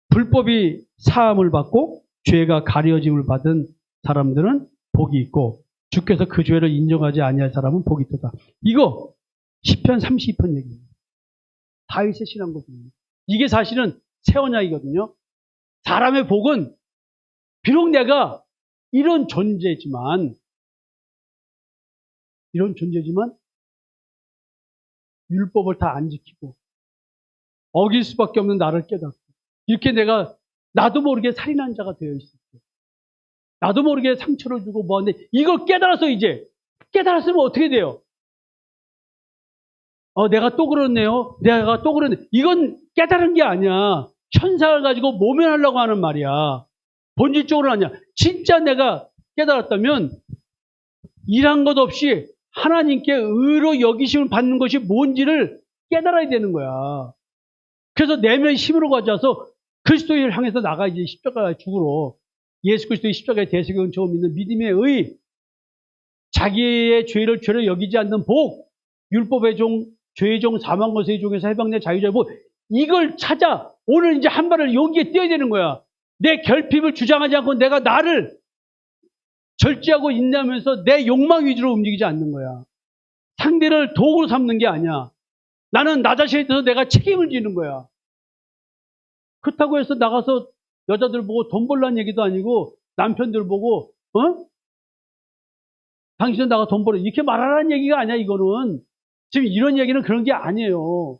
불법이 사함을 받고 죄가 가려짐을 받은 사람들은 복이 있고 주께서 그 죄를 인정하지 아니할 사람은 복이 있도다. 이거 10편 32편 얘기입니다. 다윗의 신앙고백입니다. 이게 사실은 새 언약이거든요. 사람의 복은 비록 내가 이런 존재지만 율법을 다 안 지키고 어길 수밖에 없는 나를 깨닫고 이렇게 내가 나도 모르게 살인한 자가 되어 있을 때 나도 모르게 상처를 주고 뭐하는데 이걸 깨달아서 이제 깨달았으면 어떻게 돼요? 내가 또 그렇네요. 내가 또 그랬네. 이건 깨달은 게 아니야. 현상을 가지고 모면하려고 하는 말이야. 본질적으로 아니야. 진짜 내가 깨달았다면 일한 것 없이 하나님께 의로 여기심을 받는 것이 뭔지를 깨달아야 되는 거야. 그래서 내면 힘으로 가져와서 그리스도를 향해서 나가 이제 십자가에 죽으러 예수 그리스도의 십자가의 대속을 처음 믿는 믿음의 의, 자기의 죄를 죄로 여기지 않는 복, 율법의 종, 죄의 종, 사망 것의 종에서 해방된 자유자의 복, 이걸 찾아 오늘 이제 한 발을 용기에 뛰어야 되는 거야. 내 결핍을 주장하지 않고 내가 나를 절제하고 인내하면서 내 욕망 위주로 움직이지 않는 거야. 상대를 도구로 삼는 게 아니야. 나는 나 자신에 대해서 내가 책임을 지는 거야. 그렇다고 해서 나가서 여자들 보고 돈 벌라는 얘기도 아니고 남편들 보고 당신은 나가 돈 벌어 이렇게 말하라는 얘기가 아니야. 이거는 지금 이런 얘기는 그런 게 아니에요.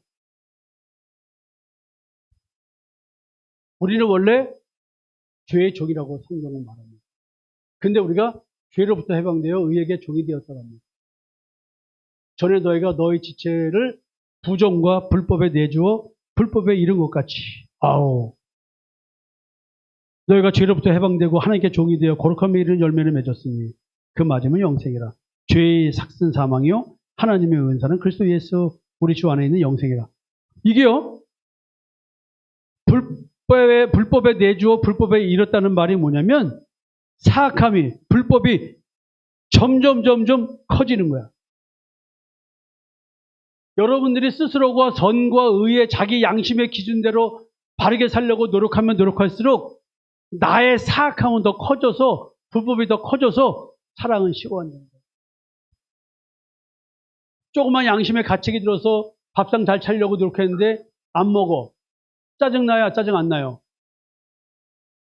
우리는 원래 죄의 종이라고 성경은 말합니다. 근데 우리가 죄로부터 해방되어 의에게 종이 되었다고 합니다. 전에 너희가 너희 지체를 부정과 불법에 내주어 불법에 이른 것 같이 너희가 죄로부터 해방되고 하나님께 종이 되어 거룩함에 이르는 열매를 맺었으니 그 맞으면 영생이라. 죄의 삭슨 사망이요 하나님의 은사는 그리스도 예수 우리 주 안에 있는 영생이라. 이게요 불법에 내주어 불법에 이뤘다는 말이 뭐냐면 사악함이 불법이 점점 커지는 거야. 여러분들이 스스로가 선과 의의 자기 양심의 기준대로 바르게 살려고 노력하면 노력할수록 나의 사악함은 더 커져서 불법이 더 커져서 사랑은 식어간다는 거예요. 조그만 양심의 가책이 들어서 밥상 잘 차리려고 노력했는데 안 먹어. 짜증나야 짜증 안 나요?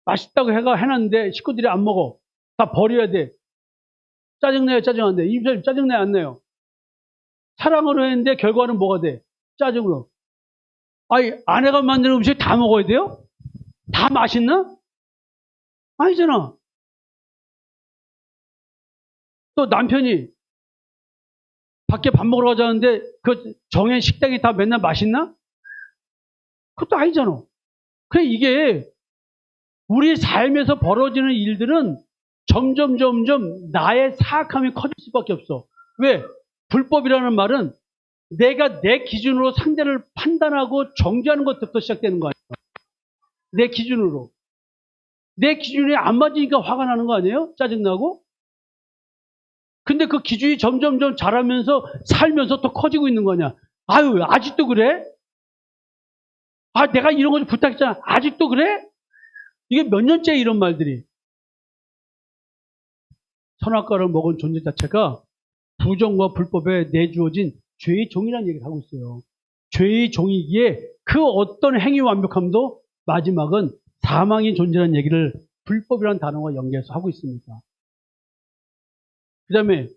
맛있다고 해놨는데 식구들이 안 먹어. 다 버려야 돼. 짜증나요 짜증 안 돼? 임사님 짜증나요 안 나요? 사랑으로 했는데 결과는 뭐가 돼? 짜증으로. 아니 아내가 만드는 음식 다 먹어야 돼요? 다 맛있나? 아니잖아. 또 남편이 밖에 밥 먹으러 가자는데 그 정해진 식당이 다 맨날 맛있나? 그것도 아니잖아. 그래 이게 우리 삶에서 벌어지는 일들은 점점 나의 사악함이 커질 수밖에 없어. 왜? 불법이라는 말은 내가 내 기준으로 상대를 판단하고 정죄하는 것부터 시작되는 거 아니에요? 내 기준으로. 내 기준에 안 맞으니까 화가 나는 거 아니에요? 짜증나고? 근데 그 기준이 점점 자라면서 살면서 또 커지고 있는 거냐? 아유, 아직도 그래? 아, 내가 이런 거 좀 부탁했잖아. 아직도 그래? 이게 몇 년째 이런 말들이. 선악과를 먹은 존재 자체가 부정과 불법에 내주어진 죄의 종이라는 얘기를 하고 있어요. 죄의 종이기에 그 어떤 행위 완벽함도 마지막은 사망의 존재라는 얘기를 불법이라는 단어와 연계해서 하고 있습니다. 그 다음에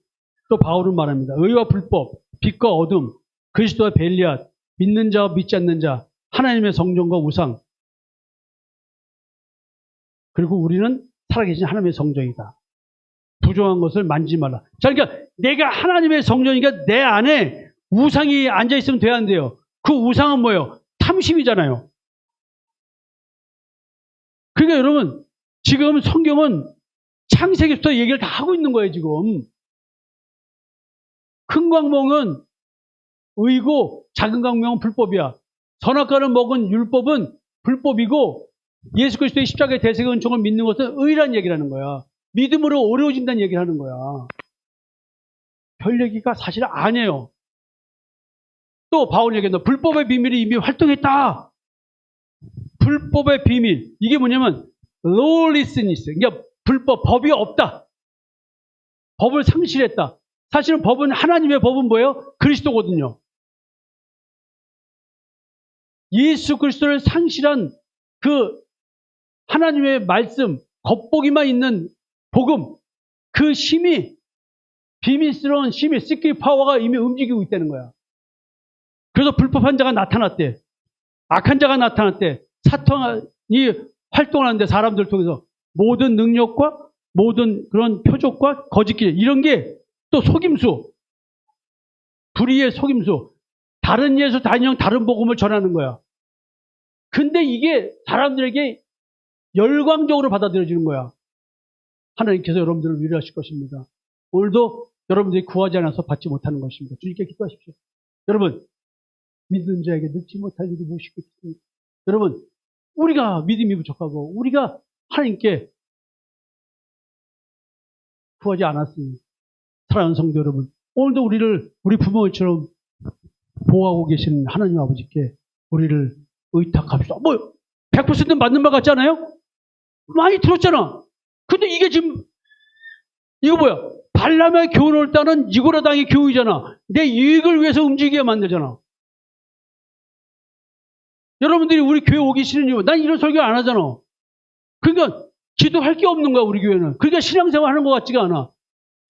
또 바울은 말합니다. 의와 불법, 빛과 어둠, 그리스도와 벨리앗, 믿는 자와 믿지 않는 자, 하나님의 성전과 우상, 그리고 우리는 살아계신 하나님의 성전이다. 부정한 것을 만지지 말라. 자, 그러니까 내가 하나님의 성전이니까 내 안에 우상이 앉아있으면 돼야 안 돼요. 그 우상은 뭐예요? 탐심이잖아요. 그러니까 여러분, 지금 성경은 창세기부터 얘기를 다 하고 있는 거예요, 지금. 큰 광명은 의고 작은 광명은 불법이야. 선악과를 먹은 율법은 불법이고 예수 그리스도의 십자가의 대속의 은총을 믿는 것은 의라는 얘기를 하는 거야. 믿음으로 어려워진다는 얘기를 하는 거야. 별 얘기가 사실 아니에요. 또 바울 얘기한다. 불법의 비밀이 이미 활동했다. 불법의 비밀. 이게 뭐냐면 lawlessness. 그러니까 불법, 법이 없다. 법을 상실했다. 사실은 법은, 하나님의 법은 뭐예요? 그리스도거든요. 예수 그리스도를 상실한 그 하나님의 말씀, 겉보기만 있는 복음, 그 힘이, 비밀스러운 힘이, 시크릿 파워가 이미 움직이고 있다는 거야. 그래서 불법한 자가 나타났대. 악한 자가 나타났대. 사탄이 활동을 하는데 사람들 통해서 모든 능력과 모든 그런 표적과 거짓길, 이런 게 또 속임수, 불의의 속임수, 다른 예수, 다른 복음을 전하는 거야. 근데 이게 사람들에게 열광적으로 받아들여지는 거야. 하나님께서 여러분들을 위로하실 것입니다. 오늘도 여러분들이 구하지 않아서 받지 못하는 것입니다. 주님께 기도하십시오. 여러분, 믿는 자에게 늦지 못할 일이 무엇이겠습니까? 여러분, 우리가 믿음이 부족하고 우리가 하나님께 구하지 않았으니, 사랑하는 성도 여러분, 오늘도 우리 부모처럼 보호하고 계신 하나님 아버지께 우리를 의탁합시다. 100% 맞는 말 같지 않아요? 많이 들었잖아. 근데 이게 지금, 이거 뭐야? 발람의 교훈을 따른 니고라 당의 교훈이잖아. 내 이익을 위해서 움직이게 만들잖아. 여러분들이 우리 교회 오기 싫은 이유, 난 이런 설교 안 하잖아. 그러니까 기도할 게 없는 거야, 우리 교회는. 그러니까 신앙생활 하는 것 같지가 않아.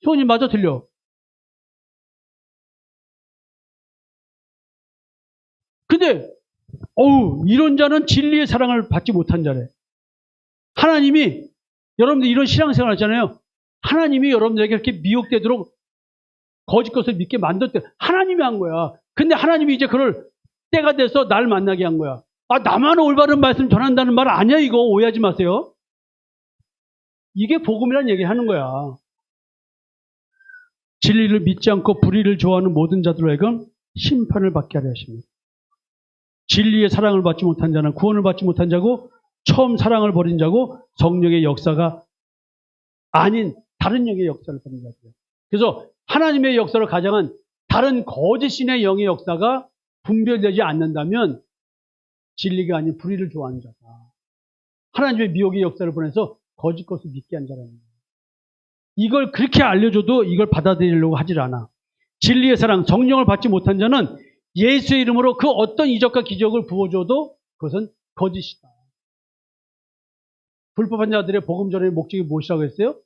손이 맞아 들려. 근데 이런 자는 진리의 사랑을 받지 못한 자래. 하나님이, 여러분들 이런 신앙생활 하잖아요. 하나님이 여러분들에게 이렇게 미혹되도록 거짓 것을 믿게 만들었대. 하나님이 한 거야. 근데 하나님이 이제 그걸 때가 돼서 날 만나게 한 거야. 나만 올바른 말씀 전한다는 말 아니야, 이거. 오해하지 마세요. 이게 복음이라는 얘기 하는 거야. 진리를 믿지 않고 불의를 좋아하는 모든 자들로 하여금 심판을 받게 하려 하십니다. 진리의 사랑을 받지 못한 자는 구원을 받지 못한 자고, 처음 사랑을 버린 자고, 성령의 역사가 아닌 다른 영의 역사를 버린 자들이에요. 그래서 하나님의 역사를 가장한 다른 거짓신의 영의 역사가 분별되지 않는다면 진리가 아닌 불의를 좋아하는 자다. 하나님의 미혹의 역사를 보내서 거짓 것을 믿게 한 자라는 거예요. 이걸 그렇게 알려줘도 이걸 받아들이려고 하질 않아. 진리의 사랑, 성령을 받지 못한 자는 예수의 이름으로 그 어떤 이적과 기적을 부어줘도 그것은 거짓이다. 불법한 자들의 복음 전의 목적이 무엇이라고 했어요?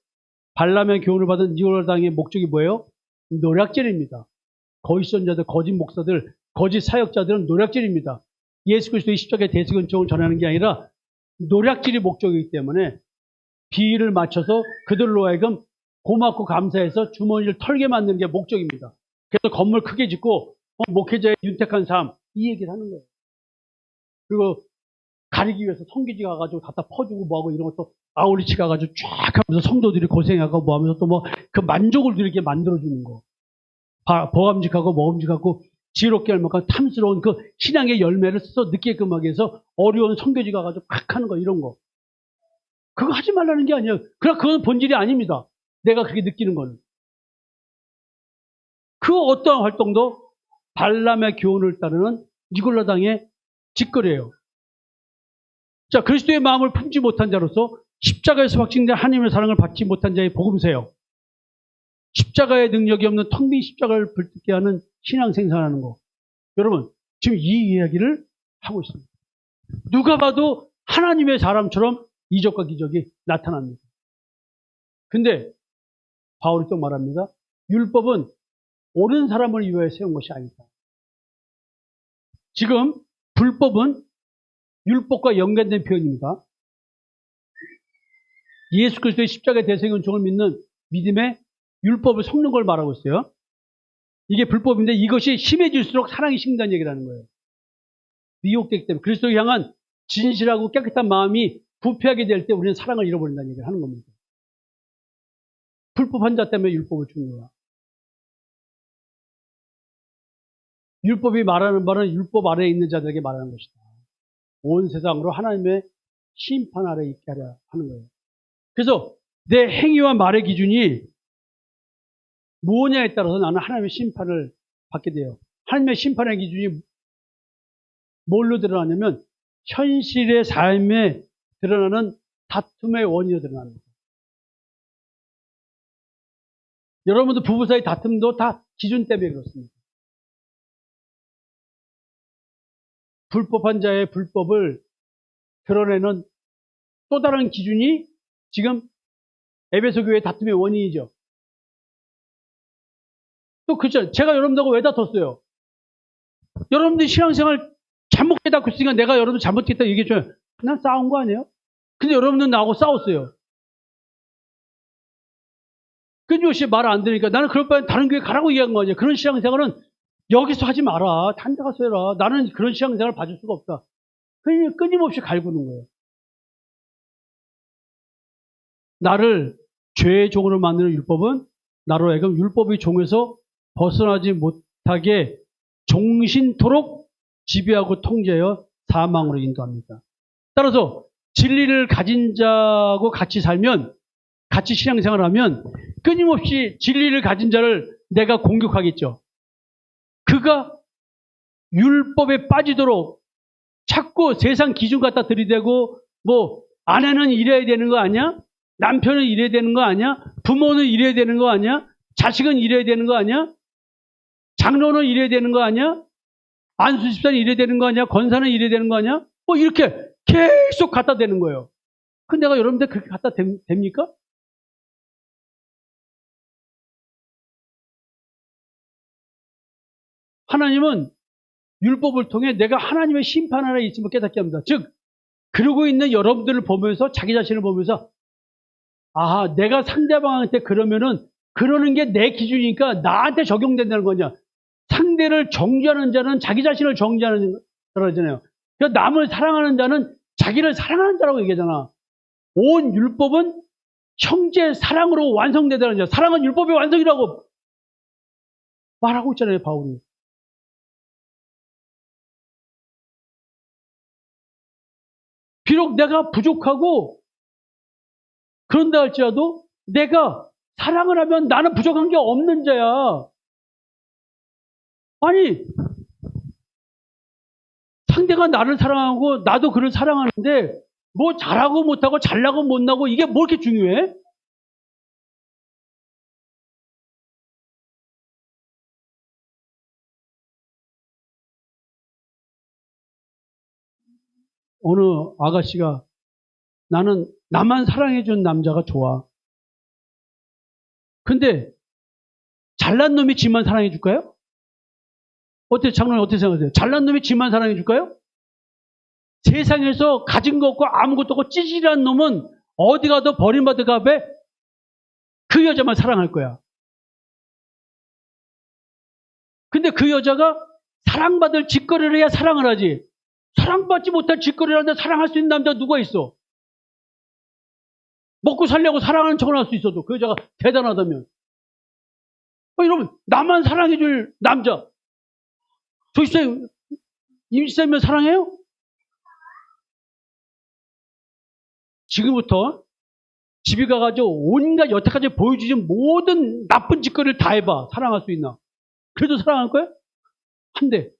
발람의 교훈을 받은 니고라 당의 목적이 뭐예요? 노략질입니다. 거짓 선자들, 거짓 목사들, 거짓 사역자들은 노략질입니다. 예수 그리스도의 십자가의 대속 은총을 전하는 게 아니라 노략질이 목적이기 때문에 비위를 맞춰서 그들로 하여금 고맙고 감사해서 주머니를 털게 만드는 게 목적입니다. 그래서 건물 크게 짓고 목회자의 윤택한 삶, 이 얘기를 하는 거예요. 그리고 가리기 위해서 성기지 가가지고 갖다 퍼주고 뭐하고 이런 것도 아울리치 가가지고 쫙 하면서 성도들이 고생하고 뭐 하면서 또 그 만족을 누리게 만들어주는 거. 보암직하고 먹음직하고 지혜롭게 할 만큼 탐스러운 그 신앙의 열매를 써서 느끼게끔 하기 위해서 어려운 성교지 가가지고 팍 하는 거, 이런 거. 그거 하지 말라는 게 아니에요. 그건 본질이 아닙니다. 내가 그렇게 느끼는 거는. 그 어떠한 활동도 발람의 교훈을 따르는 니고라 당의 짓거리예요. 자, 그리스도의 마음을 품지 못한 자로서 십자가에서 확증된 하나님의 사랑을 받지 못한 자의 복음서예요. 십자가의 능력이 없는 텅 빈 십자가를 불뜯게 하는 신앙 생산하는 거. 여러분, 지금 이 이야기를 하고 있습니다. 누가 봐도 하나님의 사람처럼 이적과 기적이 나타납니다. 근데 바울이 또 말합니다. 율법은 옳은 사람을 위하여 세운 것이 아니다. 지금 불법은 율법과 연관된 표현입니다. 예수 그리스도의 십자가의 대속의 은총을 믿는 믿음의 율법을 섞는 걸 말하고 있어요. 이게 불법인데 이것이 심해질수록 사랑이 식는다는 얘기를 하는 거예요. 미혹되기 때문에 그리스도를 향한 진실하고 깨끗한 마음이 부패하게 될 때 우리는 사랑을 잃어버린다는 얘기를 하는 겁니다. 불법한 자 때문에 율법을 주는 거야. 율법이 말하는 바는 율법 아래에 있는 자들에게 말하는 것이다. 온 세상으로 하나님의 심판 아래에 있게 하려 하는 거예요. 그래서 내 행위와 말의 기준이 무엇냐에 따라서 나는 하나님의 심판을 받게 돼요. 하나님의 심판의 기준이 뭘로 드러나냐면 현실의 삶에 드러나는 다툼의 원인으로 드러납니다. 여러분들 부부 사이 다툼도 다 기준 때문에 그렇습니다. 불법한 자의 불법을 드러내는 또 다른 기준이 지금 에베소 교회의 다툼의 원인이죠. 또 그렇죠. 제가 여러분들하고 왜 다퉜어요? 여러분들이 신앙생활 잘못 깨닫고 있으니까 내가 여러분들 잘못했다 얘기해줘요. 그냥 싸운 거 아니에요? 근데 여러분들은 나하고 싸웠어요. 끊임없이 말 안 들으니까 나는 그럴 바엔 다른 교회 가라고 얘기한 거 아니에요. 그런 신앙생활은 여기서 하지 마라. 다른 데 가서 해라. 나는 그런 신앙생활을 봐줄 수가 없다. 그냥 끊임없이 갈구는 거예요. 나를 죄의 종으로 만드는 율법은 나로 하여금 율법의 종에서 벗어나지 못하게 종신토록 지배하고 통제하여 사망으로 인도합니다. 따라서 진리를 가진 자하고 같이 살면, 같이 신앙생활을 하면 끊임없이 진리를 가진 자를 내가 공격하겠죠. 그가 율법에 빠지도록 자꾸 세상 기준 갖다 들이대고, 뭐 아내는 이래야 되는 거 아니야? 남편은 이래야 되는 거 아니야? 부모는 이래야 되는 거 아니야? 자식은 이래야 되는 거 아니야? 장로는 이래야 되는 거 아니야? 안수 집사는 이래야 되는 거 아니야? 권사는 이래야 되는 거 아니야? 뭐 이렇게 계속 갖다 대는 거예요. 근데 내가 여러분들 그렇게 갖다 댑니까? 하나님은 율법을 통해 내가 하나님의 심판 아래 있음을 깨닫게 합니다. 즉, 그러고 있는 여러분들을 보면서 자기 자신을 보면서 아하, 내가 상대방한테 그러면은 그러는 게 내 기준이니까 나한테 적용된다는 거냐. 상대를 정죄하는 자는 자기 자신을 정죄하는 자라잖아요. 그러니까 남을 사랑하는 자는 자기를 사랑하는 자라고 얘기하잖아. 온 율법은 형제 사랑으로 완성되다는 자. 사랑은 율법의 완성이라고 말하고 있잖아요, 바울이. 비록 내가 부족하고 그런다 할지라도 내가 사랑을 하면 나는 부족한 게 없는 자야. 아니, 상대가 나를 사랑하고 나도 그를 사랑하는데 뭐 잘하고 못하고 잘나고 못나고 이게 뭐 이렇게 중요해? 어느 아가씨가 나는 나만 사랑해준 남자가 좋아. 근데 잘난 놈이 지만 사랑해줄까요? 장로님 어떻게 생각하세요? 잘난 놈이 지만 사랑해줄까요? 세상에서 가진 거 없고 아무것도 없고 찌질한 놈은 어디 가도 버림받을 값에 그 여자만 사랑할 거야. 근데 그 여자가 사랑받을 짓거리를 해야 사랑을 하지. 사랑받지 못할 짓거리를 하는데 사랑할 수 있는 남자가 누가 있어? 먹고 살려고 사랑하는 척을 할 수 있어도 그 여자가 대단하다면. 여러분, 나만 사랑해줄 남자. 저 집사님, 임 집사님을 사랑해요? 지금부터 집에 가가지고 온갖 여태까지 보여주지 모든 나쁜 짓거리를 다 해봐. 사랑할 수 있나? 그래도 사랑할 거야? 한 대.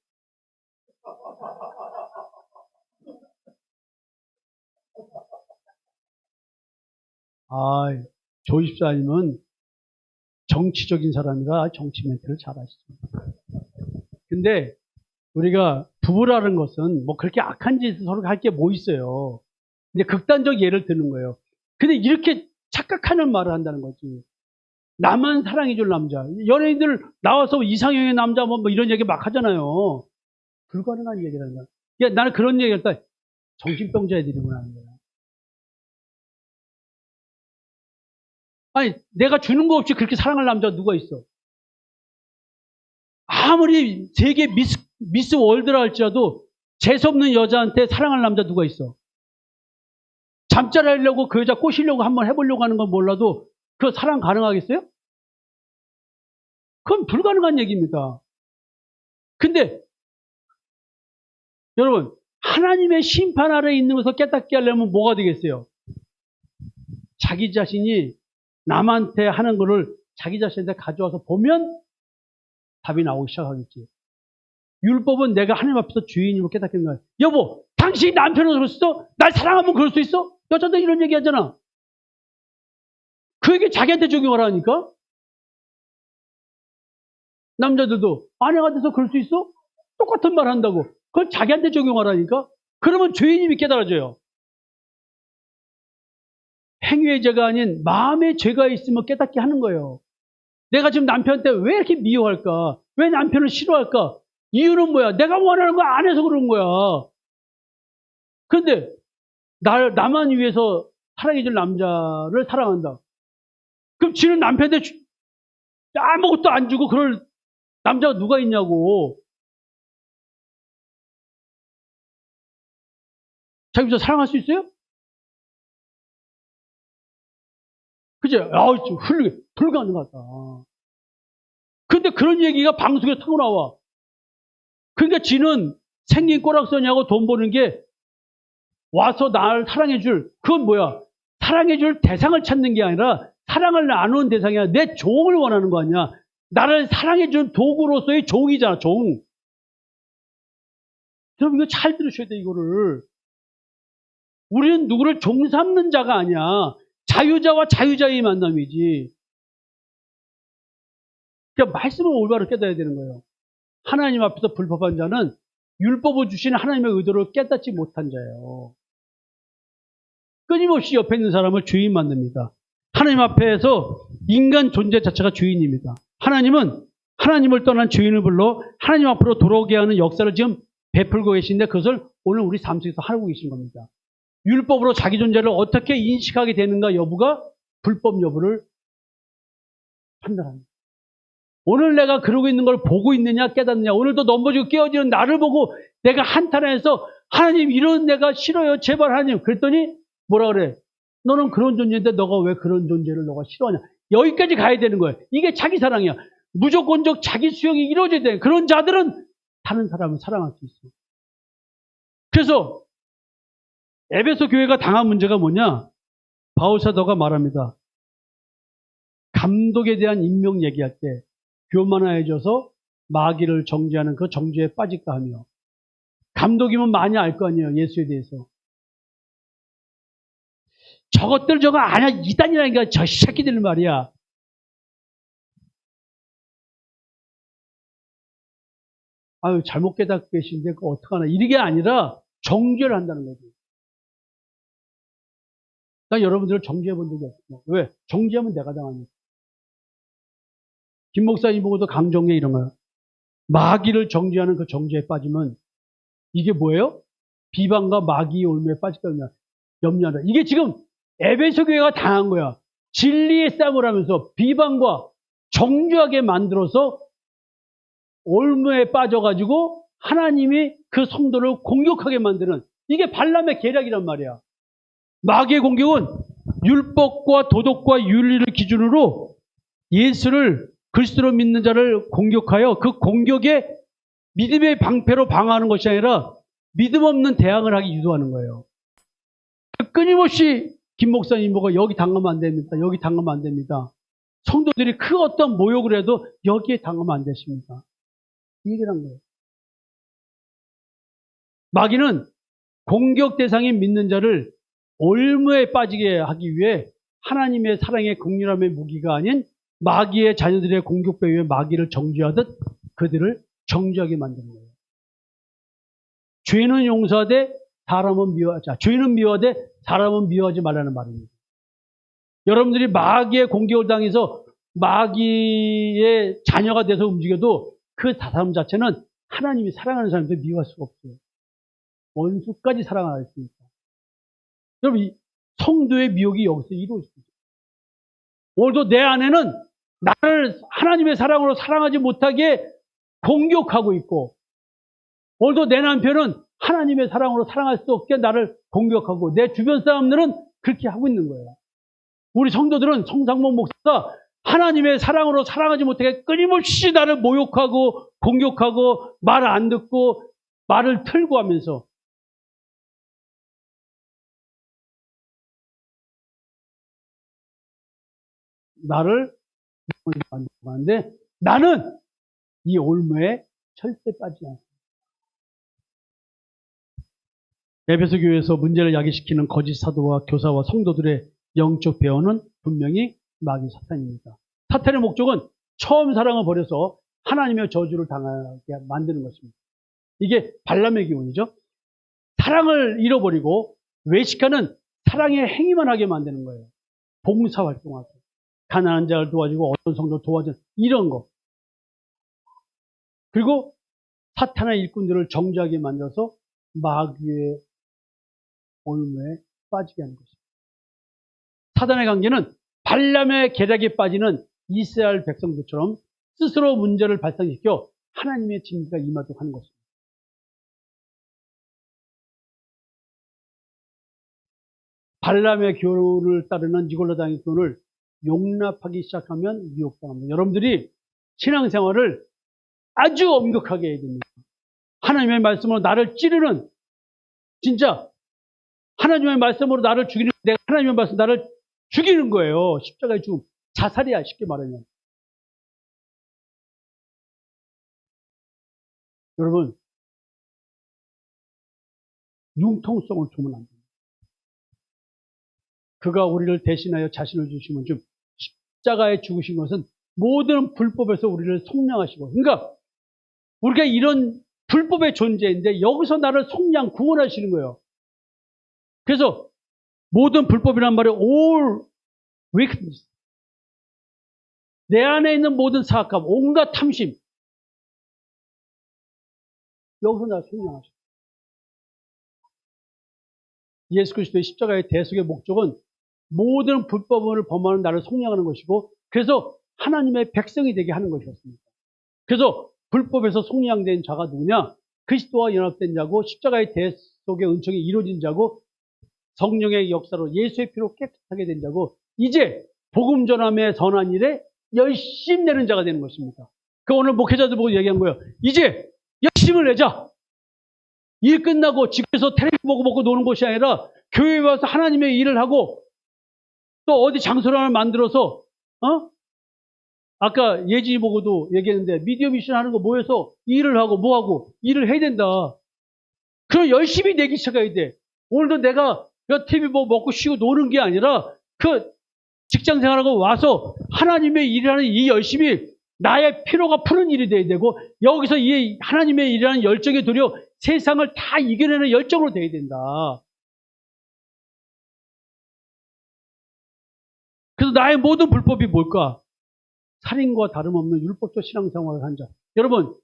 조 집사님은 정치적인 사람이라 정치 멘트를 잘 하시죠. 근데 우리가 부부라는 것은 뭐 그렇게 악한 짓을 서로 할 게 뭐 있어요. 근데 극단적 예를 드는 거예요. 근데 이렇게 착각하는 말을 한다는 거지. 나만 사랑해줄 남자. 연예인들 나와서 이상형의 남자 뭐 이런 얘기 막 하잖아요. 불가능한 얘기라는 거야. 야, 나는 그런 얘기할 때 정신병자 애들이구나 하는 거야. 아니, 내가 주는 거 없이 그렇게 사랑할 남자가 누가 있어? 아무리 세계 미스 월드라 할지라도 재수없는 여자한테 사랑할 남자 누가 있어? 잠자리 하려고 그 여자 꼬시려고 한번 해보려고 하는 건 몰라도 그거 사랑 가능하겠어요? 그건 불가능한 얘기입니다. 근데 여러분, 하나님의 심판 아래에 있는 것을 깨닫게 하려면 뭐가 되겠어요? 자기 자신이 남한테 하는 거를 자기 자신한테 가져와서 보면 답이 나오기 시작하겠지. 율법은 내가 하나님 앞에서 주인임을 깨닫게 하는 거야. 여보, 당신이 남편을 그럴 수 있어? 날 사랑하면 그럴 수 있어? 여자들 이런 얘기 하잖아. 그 얘기 자기한테 적용을 하니까. 남자들도 아내가 돼서 그럴 수 있어? 똑같은 말 한다고. 그걸 자기한테 적용하라니까. 그러면 죄인임이 깨달아져요. 행위의 죄가 아닌 마음의 죄가 있으면 깨닫게 하는 거예요. 내가 지금 남편한테 왜 이렇게 미워할까? 왜 남편을 싫어할까? 이유는 뭐야? 내가 원하는 거 안 해서 그런 거야. 그런데 나만 위해서 사랑해줄 남자를 사랑한다. 그럼 지는 남편한테 아무것도 안 주고 그럴 남자가 누가 있냐고. 자기 저 사랑할 수 있어요? 그죠? 좀 훌륭해. 불가능하다. 근데 그런 얘기가 방송에 타고 나와. 그러니까 지는 생긴 꼬락서니하고 돈 버는 게 와서 나를 사랑해줄, 그건 뭐야? 사랑해줄 대상을 찾는 게 아니라 사랑을 나누는 대상이 아니라 내 종을 원하는 거 아니야. 나를 사랑해준 도구로서의 종이잖아, 종. 여러분, 이거 잘 들으셔야 돼, 이거를. 우리는 누구를 종 삼는 자가 아니야. 자유자와 자유자의 만남이지. 그러니까 말씀을 올바로 깨달아야 되는 거예요. 하나님 앞에서 불법한 자는 율법을 주신 하나님의 의도를 깨닫지 못한 자예요. 끊임없이 옆에 있는 사람을 주인 만듭니다. 하나님 앞에서 인간 존재 자체가 주인입니다. 하나님은 하나님을 떠난 주인을 불러 하나님 앞으로 돌아오게 하는 역사를 지금 베풀고 계신데 그것을 오늘 우리 삶 속에서 하고 계신 겁니다. 율법으로 자기 존재를 어떻게 인식하게 되는가 여부가 불법 여부를 판단합니다. 오늘 내가 그러고 있는 걸 보고 있느냐 깨닫느냐. 오늘도 넘어지고 깨어지는 나를 보고 내가 한탄해서 하나님 이런 내가 싫어요. 제발 하나님. 그랬더니 뭐라 그래? 너는 그런 존재인데 너가 왜 그런 존재를 너가 싫어하냐. 여기까지 가야 되는 거예요. 이게 자기 사랑이야. 무조건적 자기 수용이 이루어져야 돼. 그런 자들은 다른 사람을 사랑할 수 있어요. 그래서 에베소 교회가 당한 문제가 뭐냐? 바울 사도가 말합니다. 감독에 대한 임명 얘기할 때 교만하여져서 마귀를 정죄하는 그 정죄에 빠질까 하며 감독이면 많이 알 거 아니에요. 예수에 대해서. 저것들 저거 아니야. 이단이라니까 저 새끼들 말이야. 아유 잘못 깨닫고 계신데 그거 어떡하나. 이게 아니라 정죄를 한다는 거죠. 난 여러분들을 정죄해 본 적이 없어요. 왜? 정죄하면 내가 당하니까. 김 목사님 보고도 강정죄 이런 거예요. 마귀를 정죄하는 그 정죄에 빠지면 이게 뭐예요? 비방과 마귀의 올무에 빠질까 염려한다. 이게 지금 에베소 교회가 당한 거야. 진리의 싸움을 하면서 비방과 정죄하게 만들어서 올무에 빠져가지고 하나님이 그 성도를 공격하게 만드는 이게 발람의 계략이란 말이야. 마귀의 공격은 율법과 도덕과 윤리를 기준으로 예수를 그리스도로 믿는 자를 공격하여 그 공격에 믿음의 방패로 방어하는 것이 아니라 믿음 없는 대항을 하기 유도하는 거예요. 끊임없이 김 목사님 보고 여기 당하면 안 됩니다. 여기 당하면 안 됩니다. 성도들이 그 어떤 모욕을 해도 여기에 당하면 안 되십니다. 이 얘기를 한 거예요. 마귀는 공격 대상인 믿는 자를 올무에 빠지게 하기 위해 하나님의 사랑의 긍휼함의 무기가 아닌 마귀의 자녀들의 공격에 의해 마귀를 정죄하듯 그들을 정죄하게 만드는 거예요. 죄는 용서하되 사람은 미워하자. 죄는 미워하되 사람은 미워하지 말라는 말입니다. 여러분들이 마귀의 공격을 당해서 마귀의 자녀가 돼서 움직여도 그 사람 자체는 하나님이 사랑하는 사람들 미워할 수가 없어요. 원수까지 사랑할 수 있다. 여러분, 성도의 미혹이 여기서 이루어집니다. 오늘도 내 아내는 나를 하나님의 사랑으로 사랑하지 못하게 공격하고 있고, 오늘도 내 남편은 하나님의 사랑으로 사랑할 수 없게 나를 공격하고, 내 주변 사람들은 그렇게 하고 있는 거예요. 우리 성도들은 성상목 목사가 하나님의 사랑으로 사랑하지 못하게 끊임없이 나를 모욕하고 공격하고 말 안 듣고 말을 틀고 하면서 나를 만들고 하는데 나는 이 올무에 절대 빠지지 않습니다. 에베소 교회에서 문제를 야기시키는 거짓 사도와 교사와 성도들의 영적 배언은 분명히 마귀 사탄입니다. 사탄의 목적은 처음 사랑을 버려서 하나님의 저주를 당하게 만드는 것입니다. 이게 발람의 기운이죠. 사랑을 잃어버리고 외식하는 사랑의 행위만 하게 만드는 거예요. 봉사활동하고 가난한 자를 도와주고 어떤 성도 도와주는 이런 거. 그리고 사탄의 일꾼들을 정죄하게 만들어서 마귀의 올무에 빠지게 하는 것입니다. 사단의 관계는 발람의 계략에 빠지는 이스라엘 백성들처럼 스스로 문제를 발생시켜 하나님의 징계가 임하도록 하는 것입니다. 발람의 교훈을 따르는 니골라당의 교훈을 용납하기 시작하면 미혹당합니다. 여러분들이 신앙생활을 아주 엄격하게 해야 됩니다. 하나님의 말씀으로 나를 찌르는, 진짜 하나님의 말씀으로 나를 죽이는, 내가 하나님의 말씀 나를 죽이는 거예요. 십자가의 죽음. 자살이야, 쉽게 말하면. 여러분, 융통성을 두면 안 됩니다. 그가 우리를 대신하여 자신을 주시면 좀 십자가에 죽으신 것은 모든 불법에서 우리를 속량하시고, 그러니까 우리가 이런 불법의 존재인데 여기서 나를 속량, 구원하시는 거예요. 그래서 모든 불법이란 말이 all wickedness, 내 안에 있는 모든 사악함, 온갖 탐심, 여기서 나를 속량하시고, 예수 그리스도의 십자가의 대속의 목적은 모든 불법을 범하는 나를 속량하는 것이고, 그래서 하나님의 백성이 되게 하는 것이었습니다. 그래서 불법에서 속량된 자가 누구냐? 그리스도와 연합된 자고, 십자가의 대속의 은총이 이루어진 자고, 성령의 역사로 예수의 피로 깨끗하게 된 자고, 이제 복음 전함의 선한 일에 열심히 내는 자가 되는 것입니다. 그 오늘 목회자들 보고 얘기한 거예요. 이제 열심을 내자. 일 끝나고 집에서 텔레비전 보고 먹고 노는 것이 아니라 교회에 와서 하나님의 일을 하고, 또 어디 장소를 하나 만들어서, 아까 예진이 보고도 얘기했는데, 미디어 미션 하는 거 모여서 일을 하고 뭐하고 일을 해야 된다. 그럼 열심히 내기 시작해야 돼. 오늘도 내가 TV 보고 먹고 쉬고 노는 게 아니라 그 직장 생활하고 와서 하나님의 일이라는 이 열심이 나의 피로가 푸는 일이 돼야 되고, 여기서 이 하나님의 일이라는 열정에 도려 세상을 다 이겨내는 열정으로 돼야 된다. 그래서 나의 모든 불법이 뭘까? 살인과 다름없는 율법적 신앙생활을 한 자. 여러분,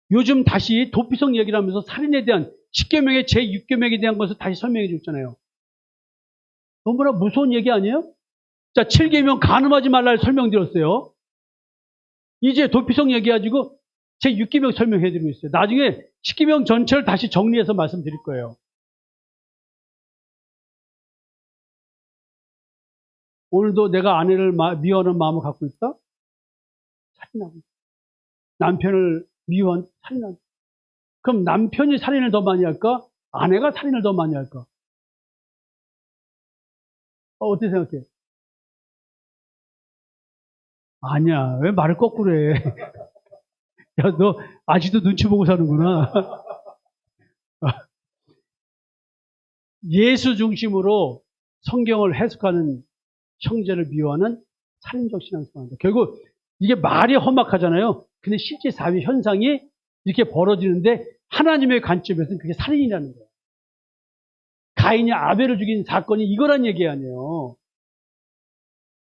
요즘 다시 도피성 얘기를 하면서 살인에 대한 10계명의 제6계명에 대한 것을 다시 설명해 줬잖아요. 너무나 무서운 얘기 아니에요? 자, 7계명 간음하지 말라를 설명드렸어요. 이제 도피성 얘기해가지고 제6계명 설명해 드리고 있어요. 나중에 10계명 전체를 다시 정리해서 말씀드릴 거예요. 오늘도 내가 아내를 미워하는 마음을 갖고 있다? 살인하고 있다. 남편을 미워한 살인하고. 그럼 남편이 살인을 더 많이 할까? 아내가 살인을 더 많이 할까? 어떻게 생각해? 아니야. 왜 말을 거꾸로 해? 야, 너 아직도 눈치 보고 사는구나. 예수 중심으로 성경을 해석하는 형제를 미워하는 살인적 신앙생활입니다. 결국 이게 말이 험악하잖아요. 근데 실제 사회 현상이 이렇게 벌어지는데 하나님의 관점에서는 그게 살인이라는 거예요. 가인이 아벨을 죽인 사건이 이거란 얘기 아니에요.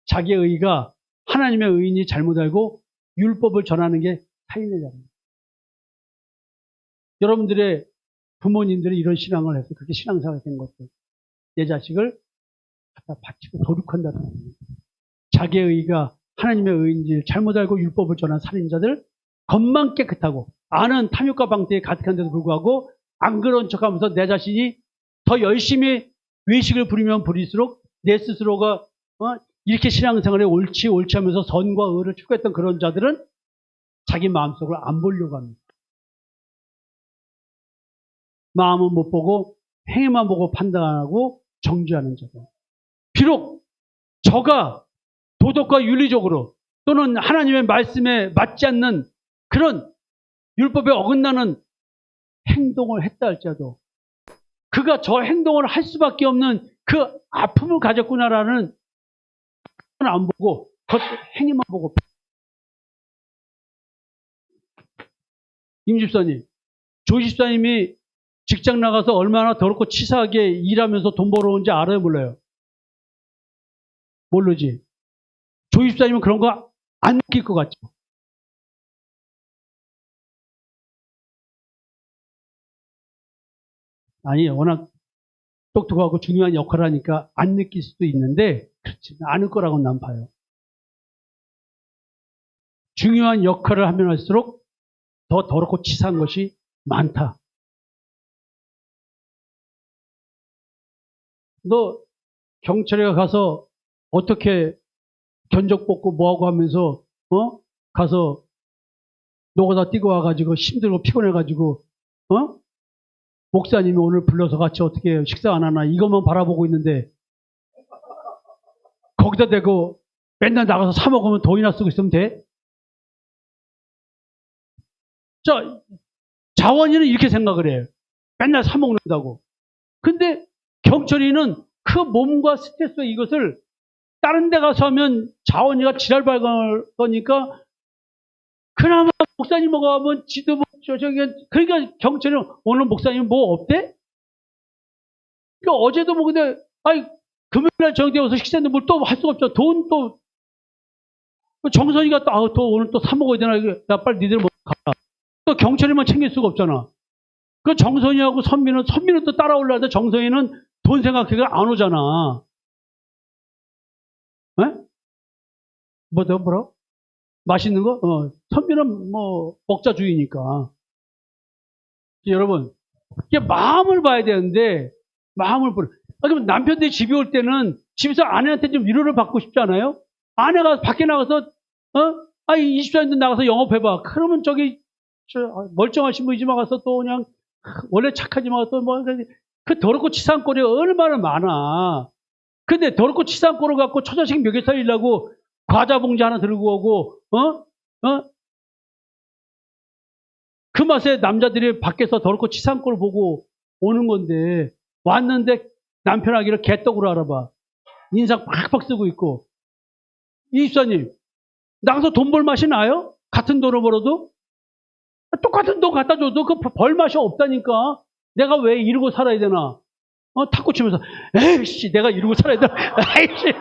자기의 의가 하나님의 의인이 잘못 알고 율법을 전하는 게 살인의 자입니다. 여러분들의 부모님들이 이런 신앙을 해서 그렇게 신앙생활이 된 것들, 내 자식을 갖다 바치고 도륙한다는 거예요. 자기의 의가 하나님의 의인지 잘못 알고 율법을 전한 살인자들, 겉만 깨끗하고 아는 탐욕과 방태에 가득한데도 불구하고 안 그런 척하면서 내 자신이 더 열심히 외식을 부리면 부릴수록 내 스스로가 이렇게 신앙생활에 옳지 하면서 선과 의를 추구했던 그런 자들은 자기 마음속을 안 보려고 합니다. 마음은 못 보고 행위만 보고 판단하고 정죄하는 자들. 비록 저가 도덕과 윤리적으로 또는 하나님의 말씀에 맞지 않는 그런 율법에 어긋나는 행동을 했다 할지라도 그가 저 행동을 할 수밖에 없는 그 아픔을 가졌구나라는 안 보고 겉 행위만 보고. 임 집사님, 조 집사님이 직장 나가서 얼마나 더럽고 치사하게 일하면서 돈 벌어오는지 알아요, 몰라요? 모르지. 조 집사님은 그런 거 안 느낄 것 같죠? 아니, 워낙 똑똑하고 중요한 역할을 하니까 안 느낄 수도 있는데 그렇지 않을 거라고 난 봐요. 중요한 역할을 하면 할수록 더 더럽고 치사한 것이 많다. 너 경찰에 가서 어떻게 견적 뽑고 뭐하고 하면서 가서 노가다 뛰고 와가지고 힘들고 피곤해가지고 목사님이 오늘 불러서 같이 어떻게 식사 안 하나 이것만 바라보고 있는데 거기다 대고 맨날 나가서 사 먹으면 돈이나 쓰고 있으면 돼? 자, 자원이는 이렇게 생각을 해요. 맨날 사 먹는다고. 근데 경철이는 그 몸과 스트레스 이것을 다른 데 가서 하면 자원이가 지랄발갈 거니까 그나마 목사님하고 하면 지도 그러니까 경철이는 오늘 목사님 뭐 없대? 그러니까 어제도 뭐 근데 금요일날 저녁에 와서 식사했는데 뭘 또 할 수가 없잖아. 돈 또 정선이가 또 오늘 또 사 먹어야 되나? 야 빨리 니들 먹어 가. 또 경철이만 챙길 수가 없잖아. 그 정선이하고 선미는 또 따라올라는데 정선이는 돈 생각해가 안 오잖아. 에? 뭐라? 맛있는 거? 선미는 뭐 먹자주의니까. 여러분, 이게 마음을 봐야 되는데 마음을 보는. 그럼 남편들이 집에 올 때는 집에서 아내한테 좀 위로를 받고 싶지 않아요? 아내가 밖에 나가서 24년도 나가서 영업해봐. 그러면 멀쩡하신 분이 집 가서 또 그냥 원래 착하지만 또 뭐 그 더럽고 치사한 꼴이 얼마나 많아. 근데 더럽고 치사한 꼴을 갖고 처자식 먹여 살리려고 과자 봉지 하나 들고 오고 그 맛에 남자들이 밖에서 더럽고 치사한 꼴을 보고 오는 건데 왔는데 남편 하기를 개떡으로 알아봐. 인상 팍팍 쓰고 있고. 이 집사님 나가서 돈 벌 맛이 나요? 같은 돈을 벌어도? 똑같은 돈 갖다 줘도 그 벌 맛이 없다니까. 내가 왜 이러고 살아야 되나? 탁구 치면서 에이씨 내가 이러고 살아야 되나? 에이씨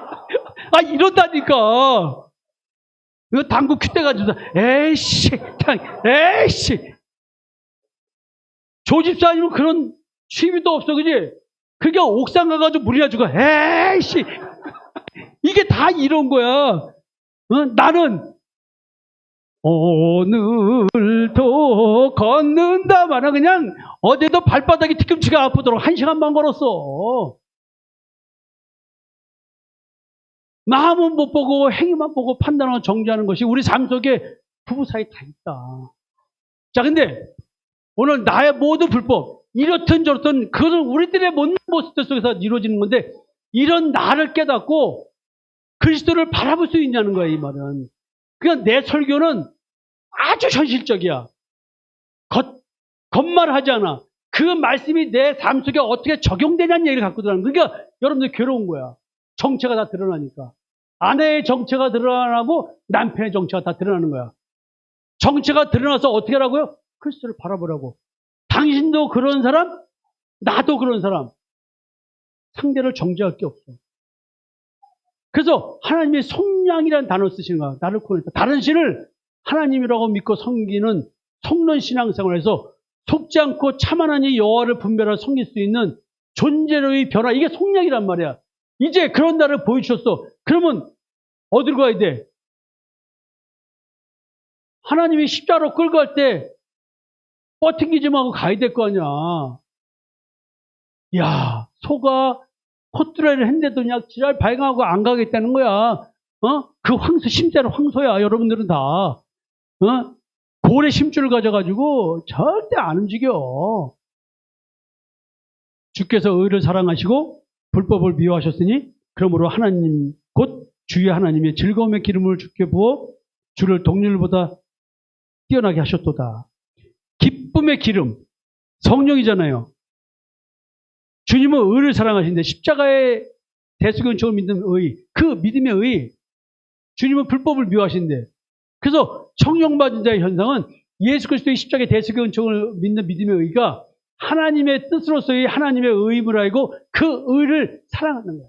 이런다니까. 이거 당구 큐대 가지고 에이씨 조 집사님은 그런 취미도 없어 그지? 그게 옥상 가가지고 물이나 주고 에이씨 이게 다 이런 거야. 나는 오늘도 걷는다마나 그냥 어제도 발바닥이 뒤꿈치가 아프도록 1시간만 걸었어. 마음은 못 보고 행위만 보고 판단하고 정죄하는 것이 우리 삶 속에 부부 사이 다 있다. 자, 근데 오늘 나의 모든 불법 이렇든 저렇든 그것은 우리들의 못난 모습 속에서 이루어지는 건데 이런 나를 깨닫고 그리스도를 바라볼 수 있냐는 거야, 이 말은. 그러니까 내 설교는 아주 현실적이야. 겉말하지 않아. 그 말씀이 내 삶 속에 어떻게 적용되냐는 얘기를 갖고 들어가는 거야. 그러니까 여러분들 괴로운 거야. 정체가 다 드러나니까. 아내의 정체가 드러나고 남편의 정체가 다 드러나는 거야. 정체가 드러나서 어떻게 하라고요? 그리스도를 바라보라고. 당신도 그런 사람, 나도 그런 사람. 상대를 정죄할 게 없어. 그래서 하나님의 속량이라는 단어를 쓰시는 거야. 나를 구원했다. 다른 신을 하나님이라고 믿고 섬기는 속론 신앙생활에서 속지 않고 참하나니 여호와를 분별하여 섬길 수 있는 존재로의 변화. 이게 속량이란 말이야. 이제 그런 나를 보여주셨어. 그러면 어디로 가야 돼? 하나님이 십자가로 끌고 갈 때 뻗팅기지 말고 가야 될 거 아니야. 야, 소가 콧뚜라이를 했는데도 그냥 지랄 발광하고 안 가겠다는 거야. 그 황소, 심자로 황소야. 여러분들은 다. 고래 심줄을 가져가지고 절대 안 움직여. 주께서 의를 사랑하시고 불법을 미워하셨으니 그러므로 하나님 곧 주의 하나님의 즐거움의 기름을 주께 부어 주를 동률보다 뛰어나게 하셨도다. 기쁨의 기름, 성령이잖아요. 주님은 의를 사랑하시는데 십자가의 대속연총을 믿는 의, 그 믿음의 의, 주님은 불법을 미워하시는데, 그래서 성령 받은 자의 현상은 예수 그리스도의 십자가의 대속연총을 믿는 믿음의 의가 하나님의 뜻으로서의 하나님의 의임을 알고 그 의를 사랑하는 거야.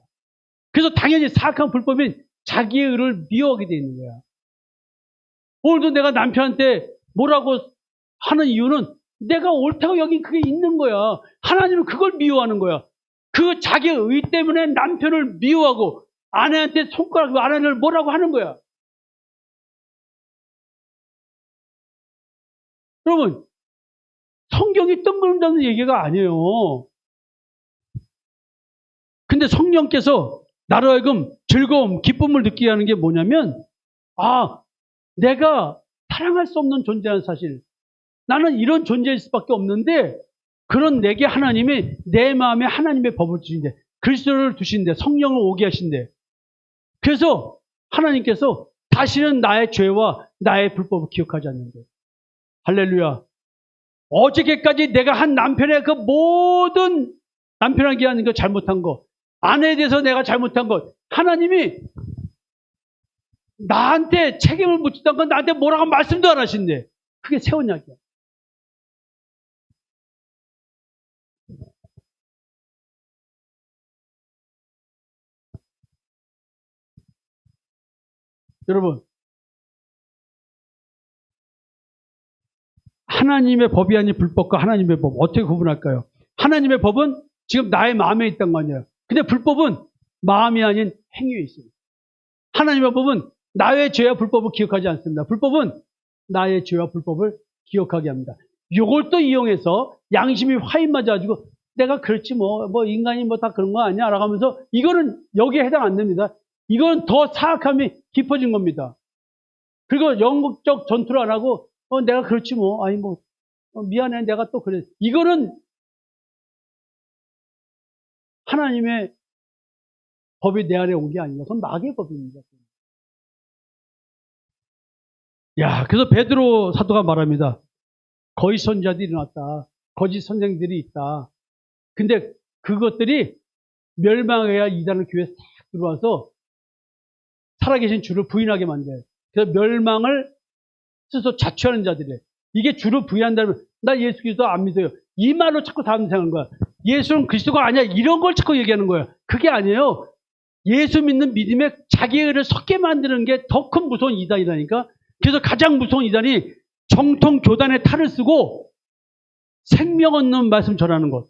그래서 당연히 사악한 불법인 자기의 의를 미워하게 돼 있는 거야. 오늘도 내가 남편한테 뭐라고 하는 이유는 내가 옳다고 여긴 그게 있는 거야. 하나님은 그걸 미워하는 거야. 그 자기의 의 때문에 남편을 미워하고 아내한테 손가락으로 아내를 뭐라고 하는 거야. 여러분, 성경이 뜬금없는 얘기가 아니에요. 근데 성령께서 나로 하여금 즐거움, 기쁨을 느끼게 하는 게 뭐냐면, 내가 사랑할 수 없는 존재라는 사실. 나는 이런 존재일 수밖에 없는데, 그런 내게 하나님이 내 마음에 하나님의 법을 주신대. 그리스도를 두신대. 성령을 오게 하신대. 그래서 하나님께서 다시는 나의 죄와 나의 불법을 기억하지 않는데. 할렐루야. 어저께까지 내가 한 남편의 그 모든 남편에게 하는 거 잘못한 거, 아내에 대해서 내가 잘못한 것, 하나님이 나한테 책임을 묻지도 않고 나한테 뭐라고 말씀도 안 하신대. 그게 새 언약이야. 여러분, 하나님의 법이 아닌 불법과 하나님의 법 어떻게 구분할까요? 하나님의 법은 지금 나의 마음에 있단 거 아니에요. 근데 불법은 마음이 아닌 행위에 있습니다. 하나님의 법은 나의 죄와 불법을 기억하지 않습니다. 불법은 나의 죄와 불법을 기억하게 합니다. 이걸 또 이용해서 양심이 화인 맞아가지고 내가 그렇지 뭐 인간이 뭐 다 그런 거 아니야 라고 하면서 이거는 여기에 해당 안 됩니다. 이건 더 사악함이 깊어진 겁니다. 그리고 영국적 전투를 안 하고 내가 그렇지 뭐 아니 뭐 미안해 내가 또 그래. 이거는 하나님의 법이 내 안에 온 게 아닙니다. 그건 마귀의 법입니다. 야, 그래서 베드로 사도가 말합니다. 거짓 선자들이 일어났다. 거짓 선생들이 있다. 근데 그것들이 멸망해야 이단의 교회에 싹 들어와서 살아계신 주를 부인하게 만들어요. 그래서 멸망을 스스로 자취하는 자들이에요. 이게 주를 부인한다면 나 예수 그리스도 안 믿어요. 이 말로 자꾸 다음 생각하는 거야. 예수는 그리스도가 아니야. 이런 걸 자꾸 얘기하는 거야. 그게 아니에요. 예수 믿는 믿음에 자기의 의를 섞게 만드는 게 더 큰 무서운 이단이라니까. 그래서 가장 무서운 이단이 정통 교단의 탈을 쓰고 생명 없는 말씀 전하는 것.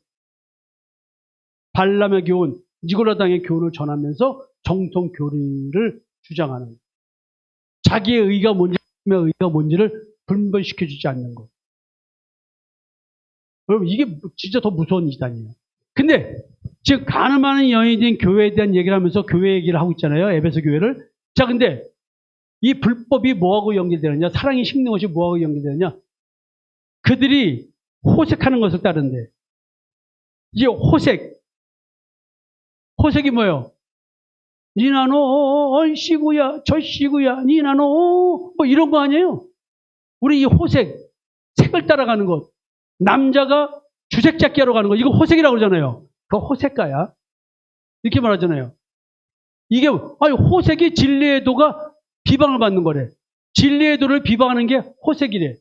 발람의 교훈, 니고라당의 교훈을 전하면서 정통 교리를 주장하는 것. 자기의 의가 뭔지, 의가 뭔지를 분별시켜주지 않는 것. 여러분, 이게 진짜 더 무서운 이단이에요. 근데 지금 가늠하는 여인이 된 교회에 대한 얘기를 하면서 교회 얘기를 하고 있잖아요. 에베소 교회를. 자, 근데 이 불법이 뭐하고 연결되느냐? 사랑이 식는 것이 뭐하고 연결되느냐? 그들이 호색하는 것을 따른대. 이게 호색이 뭐예요? 니나노 시구야 저 시구야 니나노 뭐 이런 거 아니에요? 우리 이 호색, 색을 따라가는 것. 남자가 주색 잡기 하러 가는 거. 이거 호색이라고 그러잖아요. 그 호색가야. 이렇게 말하잖아요. 이게 호색이 진리의 도가 비방을 받는 거래. 진리의 도를 비방하는 게 호색이래.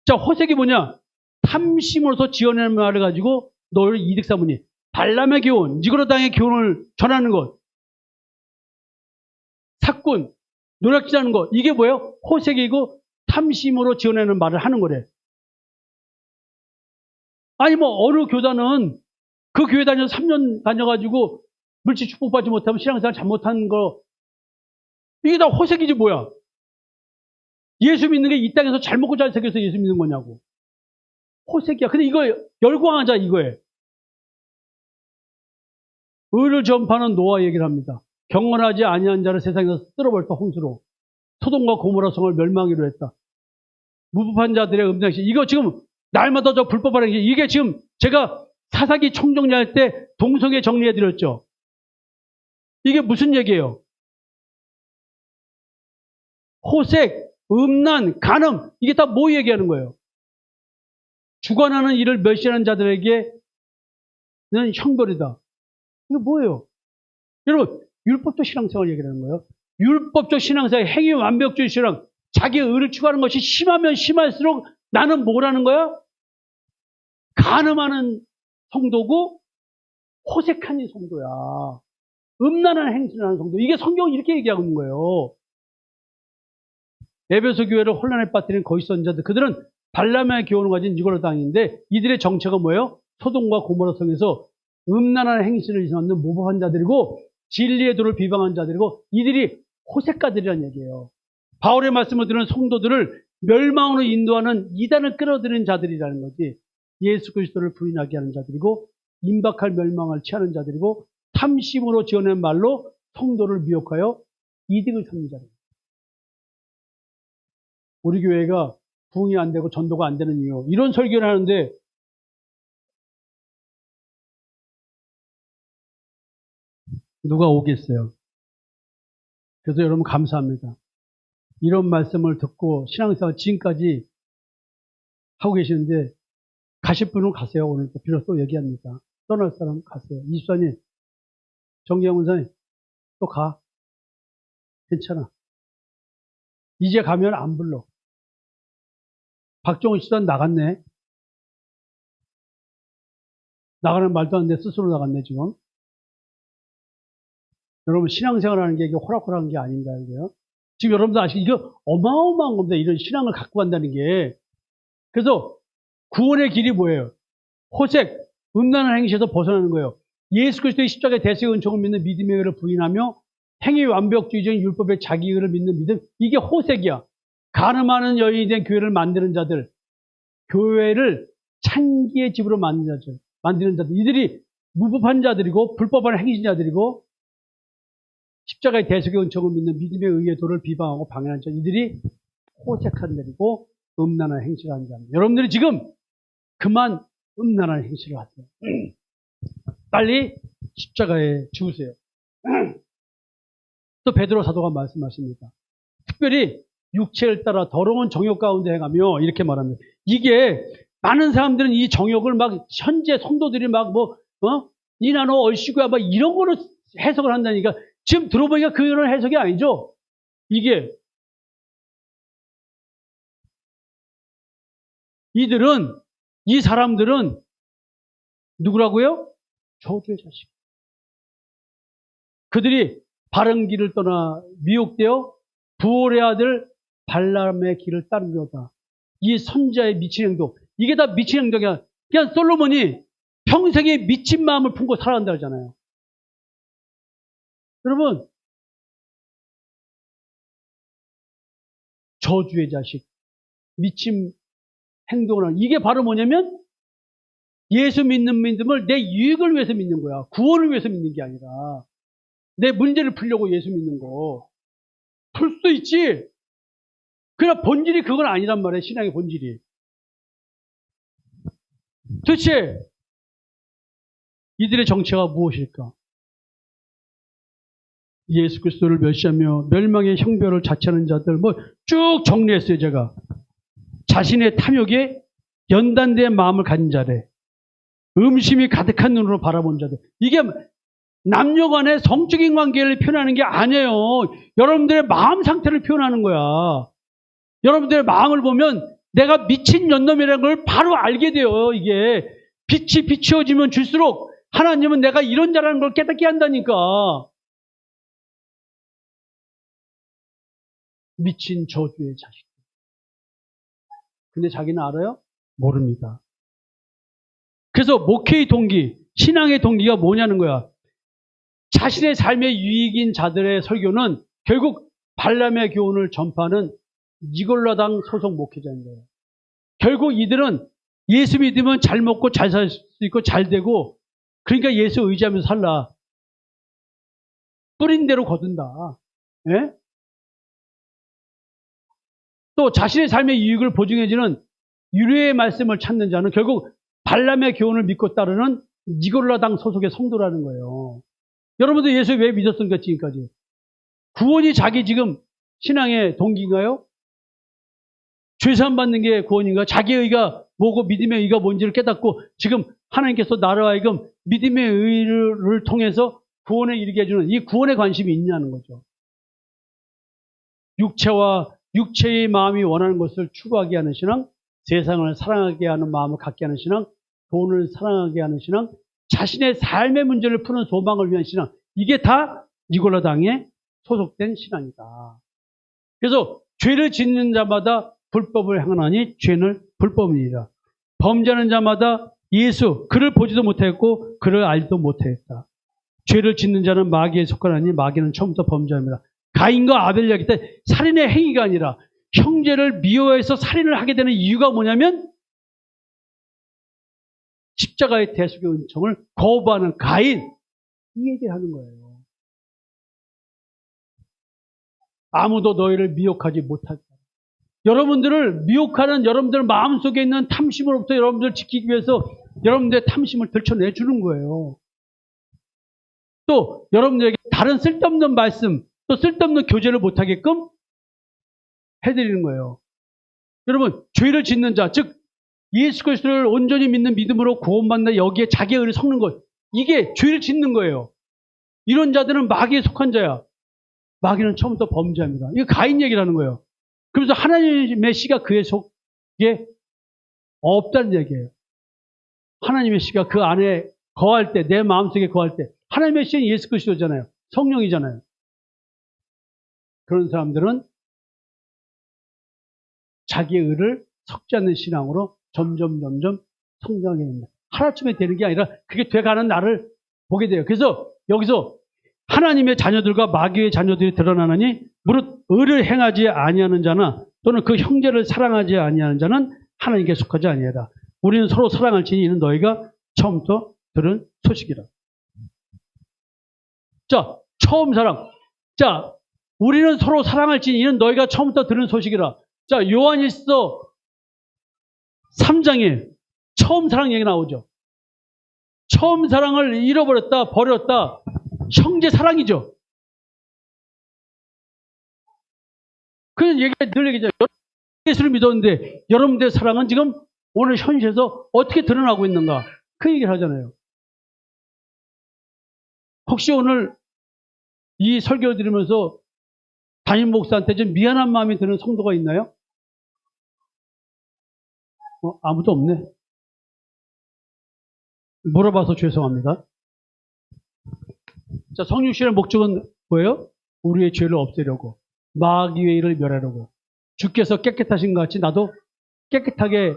자, 호색이 뭐냐? 탐심으로서 지어내는 말을 가지고 너를 이득 삼으니. 발람의 교훈, 니고라당의 교훈을 전하는 것. 사꾼, 노략질하는 것. 이게 뭐예요? 호색이고 탐심으로 지어내는 말을 하는 거래. 아니 뭐 어느 교단은 그 교회 다녀서 3년 다녀가지고 물질 축복받지 못하면 신앙생활 잘못한 거. 이게 다 호색이지 뭐야. 예수 믿는 게 이 땅에서 잘 먹고 잘 새겨서 예수 믿는 거냐고. 호색이야. 근데 이거 열광하자 이거에. 의를 전파하는 노아 얘기를 합니다. 경건하지 아니한 자를 세상에서 쓸어버렸다 홍수로. 소돔과 고모라 성을 멸망하기로 했다. 무법한 자들의 음장시. 이거 지금 날마다 저 불법하는 게 이게 지금 제가 사사기 총정리할 때 동성애 정리해드렸죠. 이게 무슨 얘기예요? 호색, 음란, 간음 이게 다 뭐 얘기하는 거예요? 주관하는 일을 멸시하는 자들에게는 형벌이다. 이거 뭐예요? 여러분 율법적 신앙생활 얘기하는 거예요. 율법적 신앙생활, 행위 완벽주의 신앙, 자기의 의를 추구하는 것이 심하면 심할수록 나는 뭐라는 거야? 간음하는 성도고 호색한 성도야. 음란한 행실을 하는 성도. 이게 성경은 이렇게 얘기하고 있는 거예요. 에베소 교회를 혼란에 빠뜨린 거짓 선지자들, 그들은 발람의 교훈을 가진 니고라 당인데 이들의 정체가 뭐예요? 소돔과 고모라 성에서 음란한 행실을 일삼는 모범한 자들이고 진리의 도를 비방한 자들이고 이들이 호색가들이라는 얘기예요. 바울의 말씀을 들은 성도들을 멸망으로 인도하는 이단을 끌어들이는 자들이라는 거지. 예수 그리스도를 부인하게 하는 자들이고 임박할 멸망을 취하는 자들이고 탐심으로 지어낸 말로 성도를 미혹하여 이득을 삼는 자들입니다. 우리 교회가 부흥이 안 되고 전도가 안 되는 이유, 이런 설교를 하는데 누가 오겠어요? 그래서 여러분 감사합니다. 이런 말씀을 듣고 신앙생활 지금까지 하고 계시는데 가실 분은 가세요. 오늘 비로소 얘기합니다. 떠날 사람 가세요. 이수사님, 정기영 원사님 또 가. 괜찮아. 이제 가면 안 불러. 박종훈 씨도 나갔네. 나가는 말도 안 돼. 스스로 나갔네 지금. 여러분 신앙생활 하는 게 이게 호락호락한 게 아닌가 이게요. 지금 여러분들 아시죠? 이거 어마어마한 겁니다. 이런 신앙을 갖고 간다는 게. 그래서 구원의 길이 뭐예요? 호색, 음란한 행실에서 벗어나는 거예요. 예수 그리스도의 십자가의 대속의 은총을 믿는 믿음의 의를 부인하며 행위 완벽주의적인 율법의 자기 의를 믿는 믿음. 이게 호색이야. 간음하는 여인이 된 교회를 만드는 자들, 교회를 찬기의 집으로 만드는 자들, 이들이 무법한 자들이고 불법한 행신자들이고 십자가의 대속의 은총을 믿는 믿음의 의의 도를 비방하고 방해하는 자, 이들이 호색한 자들이고 음란한 행실을 하는 자입니다. 여러분들이 지금 그만 음란한 행실을 하세요. 빨리 십자가에 죽으세요. 또 베드로 사도가 말씀하십니다. 특별히 육체를 따라 더러운 정욕 가운데 행하며 이렇게 말합니다. 이게 많은 사람들은 이 정욕을 막 현재 성도들이 막 니나 너 얼씨구야 막 이런 거로 해석을 한다니까 지금 들어보니까 그런 해석이 아니죠. 이게 이 사람들은 누구라고요? 저주의 자식. 그들이 바른 길을 떠나 미혹되어 부올의 아들 발람의 길을 따르려다. 이 선자의 미친 행동. 이게 다 미친 행동이야. 그냥 솔로몬이 평생에 미친 마음을 품고 살아간다 그러잖아요. 여러분, 저주의 자식, 미친 행동을 하는, 이게 바로 뭐냐면 예수 믿는 믿음을 내 유익을 위해서 믿는 거야. 구원을 위해서 믿는 게 아니라 내 문제를 풀려고 예수 믿는 거. 풀 수도 있지. 그러나 본질이 그건 아니란 말이에요. 신앙의 본질이. 도대체 이들의 정체가 무엇일까? 예수 그리스도를 멸시하며 멸망의 형벌을 자처하는 자들 쭉 정리했어요. 제가 자신의 탐욕에 연단된 마음을 가진 자래. 음심이 가득한 눈으로 바라본 자들. 이게 남녀 간의 성적인 관계를 표현하는 게 아니에요. 여러분들의 마음 상태를 표현하는 거야. 여러분들의 마음을 보면 내가 미친 년놈이라는 걸 바로 알게 돼요. 이게 빛이 비추어지면 줄수록 하나님은 내가 이런 자라는 걸 깨닫게 한다니까. 미친 저주의 자식. 근데 자기는 알아요? 모릅니다. 그래서 목회의 동기, 신앙의 동기가 뭐냐는 거야. 자신의 삶의 유익인 자들의 설교는 결국 발람의 교훈을 전파하는 니골라당 소속 목회자인 거예요. 결국 이들은 예수 믿으면 잘 먹고 잘 살 수 있고 잘 되고 그러니까 예수 의지하면서 살라. 뿌린 대로 거둔다. 예? 또 자신의 삶의 이익을 보증해주는 유래의 말씀을 찾는 자는 결국 발람의 교훈을 믿고 따르는 니골라당 소속의 성도라는 거예요. 여러분들 예수 왜 믿었습니까? 지금까지. 구원이 자기 지금 신앙의 동기인가요? 죄사함 받는 게 구원인가? 자기의 의가 뭐고 믿음의 의가 뭔지를 깨닫고 지금 하나님께서 나를 하여금 믿음의 의를 통해서 구원에 이르게 해주는 이 구원에 관심이 있냐는 거죠. 육체의 마음이 원하는 것을 추구하게 하는 신앙, 세상을 사랑하게 하는 마음을 갖게 하는 신앙, 돈을 사랑하게 하는 신앙, 자신의 삶의 문제를 푸는 소망을 위한 신앙, 이게 다 니골라당에 소속된 신앙이다. 그래서 죄를 짓는 자마다 불법을 행하나니 죄는 불법이니라. 범죄하는 자마다 예수 그를 보지도 못했고 그를 알지도 못했다. 죄를 짓는 자는 마귀에 속하나니 마귀는 처음부터 범죄합니다. 가인과 아벨 이야기 때 살인의 행위가 아니라 형제를 미워해서 살인을 하게 되는 이유가 뭐냐면 십자가의 대속의 은총을 거부하는 가인, 이 얘기를 하는 거예요. 아무도 너희를 미혹하지 못하다. 여러분들을 미혹하는 여러분들 마음속에 있는 탐심으로부터 여러분들을 지키기 위해서 여러분들의 탐심을 들춰내주는 거예요. 또 여러분들에게 다른 쓸데없는 말씀, 또 쓸데없는 교제를 못하게끔 해드리는 거예요. 여러분, 죄를 짓는 자, 즉 예수 그리스도를 온전히 믿는 믿음으로 구원받는 여기에 자기의 의를 섞는 것, 이게 죄를 짓는 거예요. 이런 자들은 마귀에 속한 자야. 마귀는 처음부터 범죄합니다. 이거 가인 얘기를 하는 거예요. 그래서 하나님의 씨가 그의 속에 없다는 얘기예요. 하나님의 씨가 그 안에 거할 때, 내 마음속에 거할 때, 하나님의 씨는 예수 그리스도잖아요. 성령이잖아요. 그런 사람들은 자기의 의를 섞지 않는 신앙으로 점점 성장하게 됩니다. 하루아침에 되는 게 아니라 그게 돼가는 나를 보게 돼요. 그래서 여기서 하나님의 자녀들과 마귀의 자녀들이 드러나느니 무릇 의를 행하지 아니하는 자나 또는 그 형제를 사랑하지 아니하는 자는 하나님께 속하지 아니하다. 우리는 서로 사랑할 지니 이는 너희가 처음부터 들은 소식이라. 자, 처음 사랑. 자, 우리는 서로 사랑할 지니 이는 너희가 처음부터 들은 소식이라. 자, 요한일서 3장에 처음 사랑 얘기 나오죠. 처음 사랑을 잃어버렸다, 버렸다. 형제 사랑이죠. 그런 얘기가 늘 얘기죠. 예수를 믿었는데 여러분들의 사랑은 지금 오늘 현실에서 어떻게 드러나고 있는가? 그 얘기를 하잖아요. 혹시 오늘 이 설교를 들으면서 담임 목사한테 좀 미안한 마음이 드는 성도가 있나요? 아무도 없네. 물어봐서 죄송합니다. 자, 성육신의 목적은 뭐예요? 우리의 죄를 없애려고, 마귀의 일을 멸하려고. 주께서 깨끗하신 것 같이 나도 깨끗하게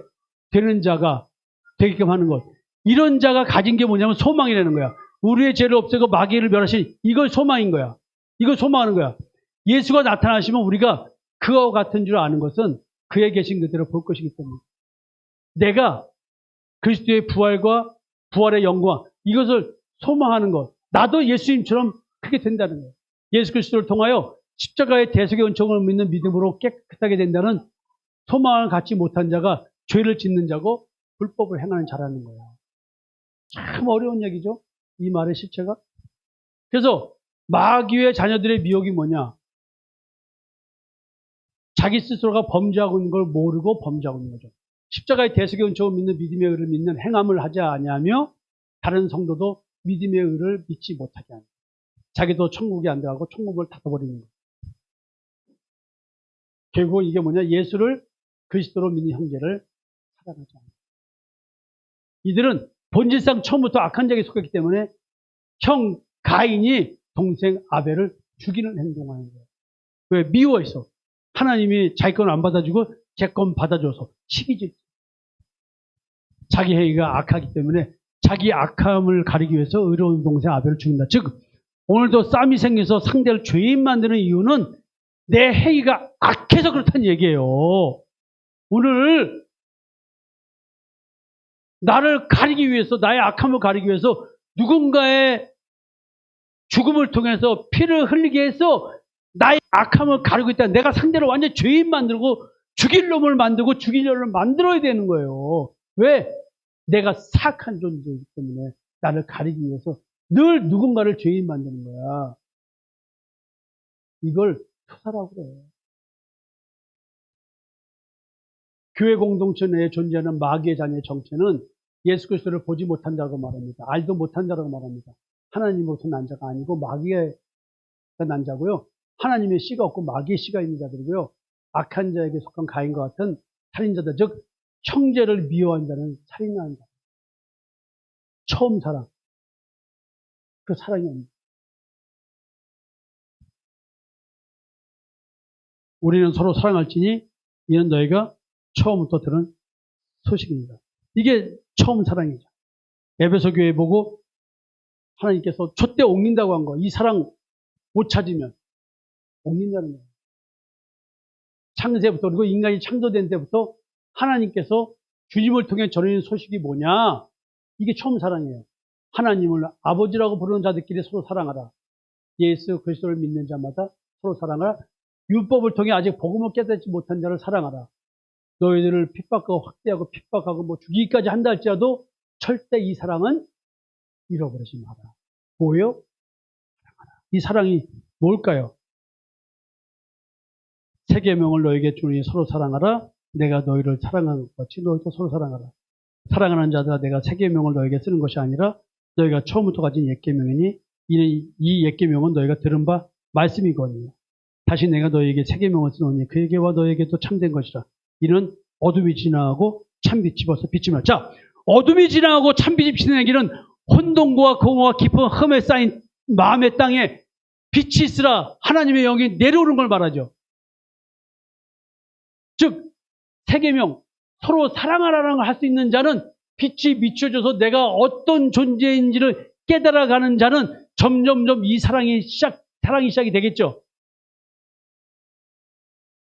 되는 자가 되게끔 하는 것. 이런 자가 가진 게 뭐냐면 소망이라는 거야. 우리의 죄를 없애고 마귀를 멸하신 이걸 소망인 거야. 이걸 소망하는 거야. 예수가 나타나시면 우리가 그와 같은 줄 아는 것은 그에 계신 그대로 볼 것이기 때문에. 내가 그리스도의 부활과 부활의 영광, 이것을 소망하는 것. 나도 예수님처럼 크게 된다는 거예요. 예수 그리스도를 통하여 십자가의 대속의 은총을 믿는 믿음으로 깨끗하게 된다는 소망을 갖지 못한 자가 죄를 짓는 자고 불법을 행하는 자라는 거예요. 참 어려운 얘기죠. 이 말의 실체가. 그래서 마귀의 자녀들의 미혹이 뭐냐? 자기 스스로가 범죄하고 있는 걸 모르고 범죄하고 있는 거죠. 십자가의 대속의 은총을 믿는 믿음의 의를 믿는 행함을 하지 아니하며 다른 성도도 믿음의 의를 믿지 못하게 합니다. 자기도 천국에 안 들어가고 천국을 닫아버리는 거예요. 결국 이게 뭐냐? 예수를 그리스도로 믿는 형제를 사랑하지 않아요. 이들은 본질상 처음부터 악한 자에게 속했기 때문에 형 가인이 동생 아벨을 죽이는 행동을 하는 거예요. 왜? 미워해서. 하나님이 자기 건 안 받아주고 제 건 받아줘서 시기질. 자기 행위가 악하기 때문에 자기 악함을 가리기 위해서 의로운 동생 아벨을 죽인다. 즉 오늘도 싸움이 생겨서 상대를 죄인 만드는 이유는 내 행위가 악해서 그렇다는 얘기예요. 오늘 나를 가리기 위해서, 나의 악함을 가리기 위해서 누군가의 죽음을 통해서 피를 흘리게 해서 나의 악함을 가리고 있다. 내가 상대로 완전 죄인 만들고 죽일 놈을 만들고 죽일 놈을 만들어야 되는 거예요. 왜? 내가 사악한 존재이기 때문에 나를 가리기 위해서 늘 누군가를 죄인 만드는 거야. 이걸 투사라고 그래. 교회 공동체 내에 존재하는 마귀의 자녀의 정체는 예수 그리스도를 보지 못한 자라고 말합니다. 알도 못한 자라고 말합니다. 하나님으로부터 난 자가 아니고 마귀의 난 자고요. 하나님의 씨가 없고 마귀의 씨가 있는 자들이고요. 악한 자에게 속한 가인과 같은 살인자들, 즉 형제를 미워한 자는 살인하는 자. 처음 사랑. 그 사랑이 없는. 우리는 서로 사랑할지니 이는 너희가 처음부터 들은 소식입니다. 이게 처음 사랑이죠. 에베소 교회 보고 하나님께서 촛대 옮긴다고 한 거. 이 사랑 못 찾으면 옮긴다는 거예요. 창세부터, 그리고 인간이 창조된 때부터 하나님께서 주님을 통해 전해진 소식이 뭐냐? 이게 처음 사랑이에요. 하나님을 아버지라고 부르는 자들끼리 서로 사랑하라. 예수 그리스도를 믿는 자마다 서로 사랑하라. 율법을 통해 아직 복음을 깨닫지 못한 자를 사랑하라. 너희들을 핍박하고 확대하고 핍박하고 뭐 죽이기까지 한다 할지라도 절대 이 사랑은 잃어버리지 마라. 뭐예요? 사랑하라. 이 사랑이 뭘까요? 세 계명을 너에게 주니 서로 사랑하라. 내가 너희를 사랑하는 것 같이 너희도 서로 사랑하라. 사랑하는 자들아 내가 세 계명을 너에게 쓰는 것이 아니라 너희가 처음부터 가진 옛 계명이니 이는 이 옛 계명은 너희가 들은 바 말씀이거니와 다시 내가 너희에게 세 계명을 쓰노니 그에게와 너희에게도 참된 것이라. 이는 어둠이 지나가고 참빛이 벌써 비치면. 자, 어둠이 지나가고 참빛이 비치는 얘기는 혼돈과 공허와 깊은 흠에 쌓인 마음의 땅에 빛이 있으라 하나님의 영이 내려오는 걸 말하죠. 즉 세 계명 서로 사랑하라는 걸 할 수 있는 자는 빛이 비춰져서 내가 어떤 존재인지를 깨달아가는 자는 점점점 이 사랑이 시작이 되겠죠.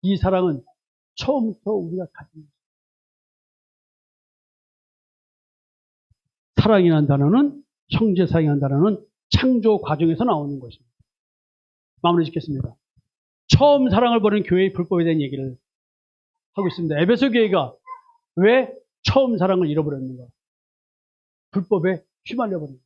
이 사랑은 처음부터 우리가 가진 사랑이라는 단어는 형제 사랑이라는 단어는 창조 과정에서 나오는 것입니다. 마무리 짓겠습니다. 처음 사랑을 버린 교회의 불법에 대한 얘기를 하고 있습니다. 에베소 교회가 왜 처음 사랑을 잃어버렸는가? 불법에 휘말려버린 거예요.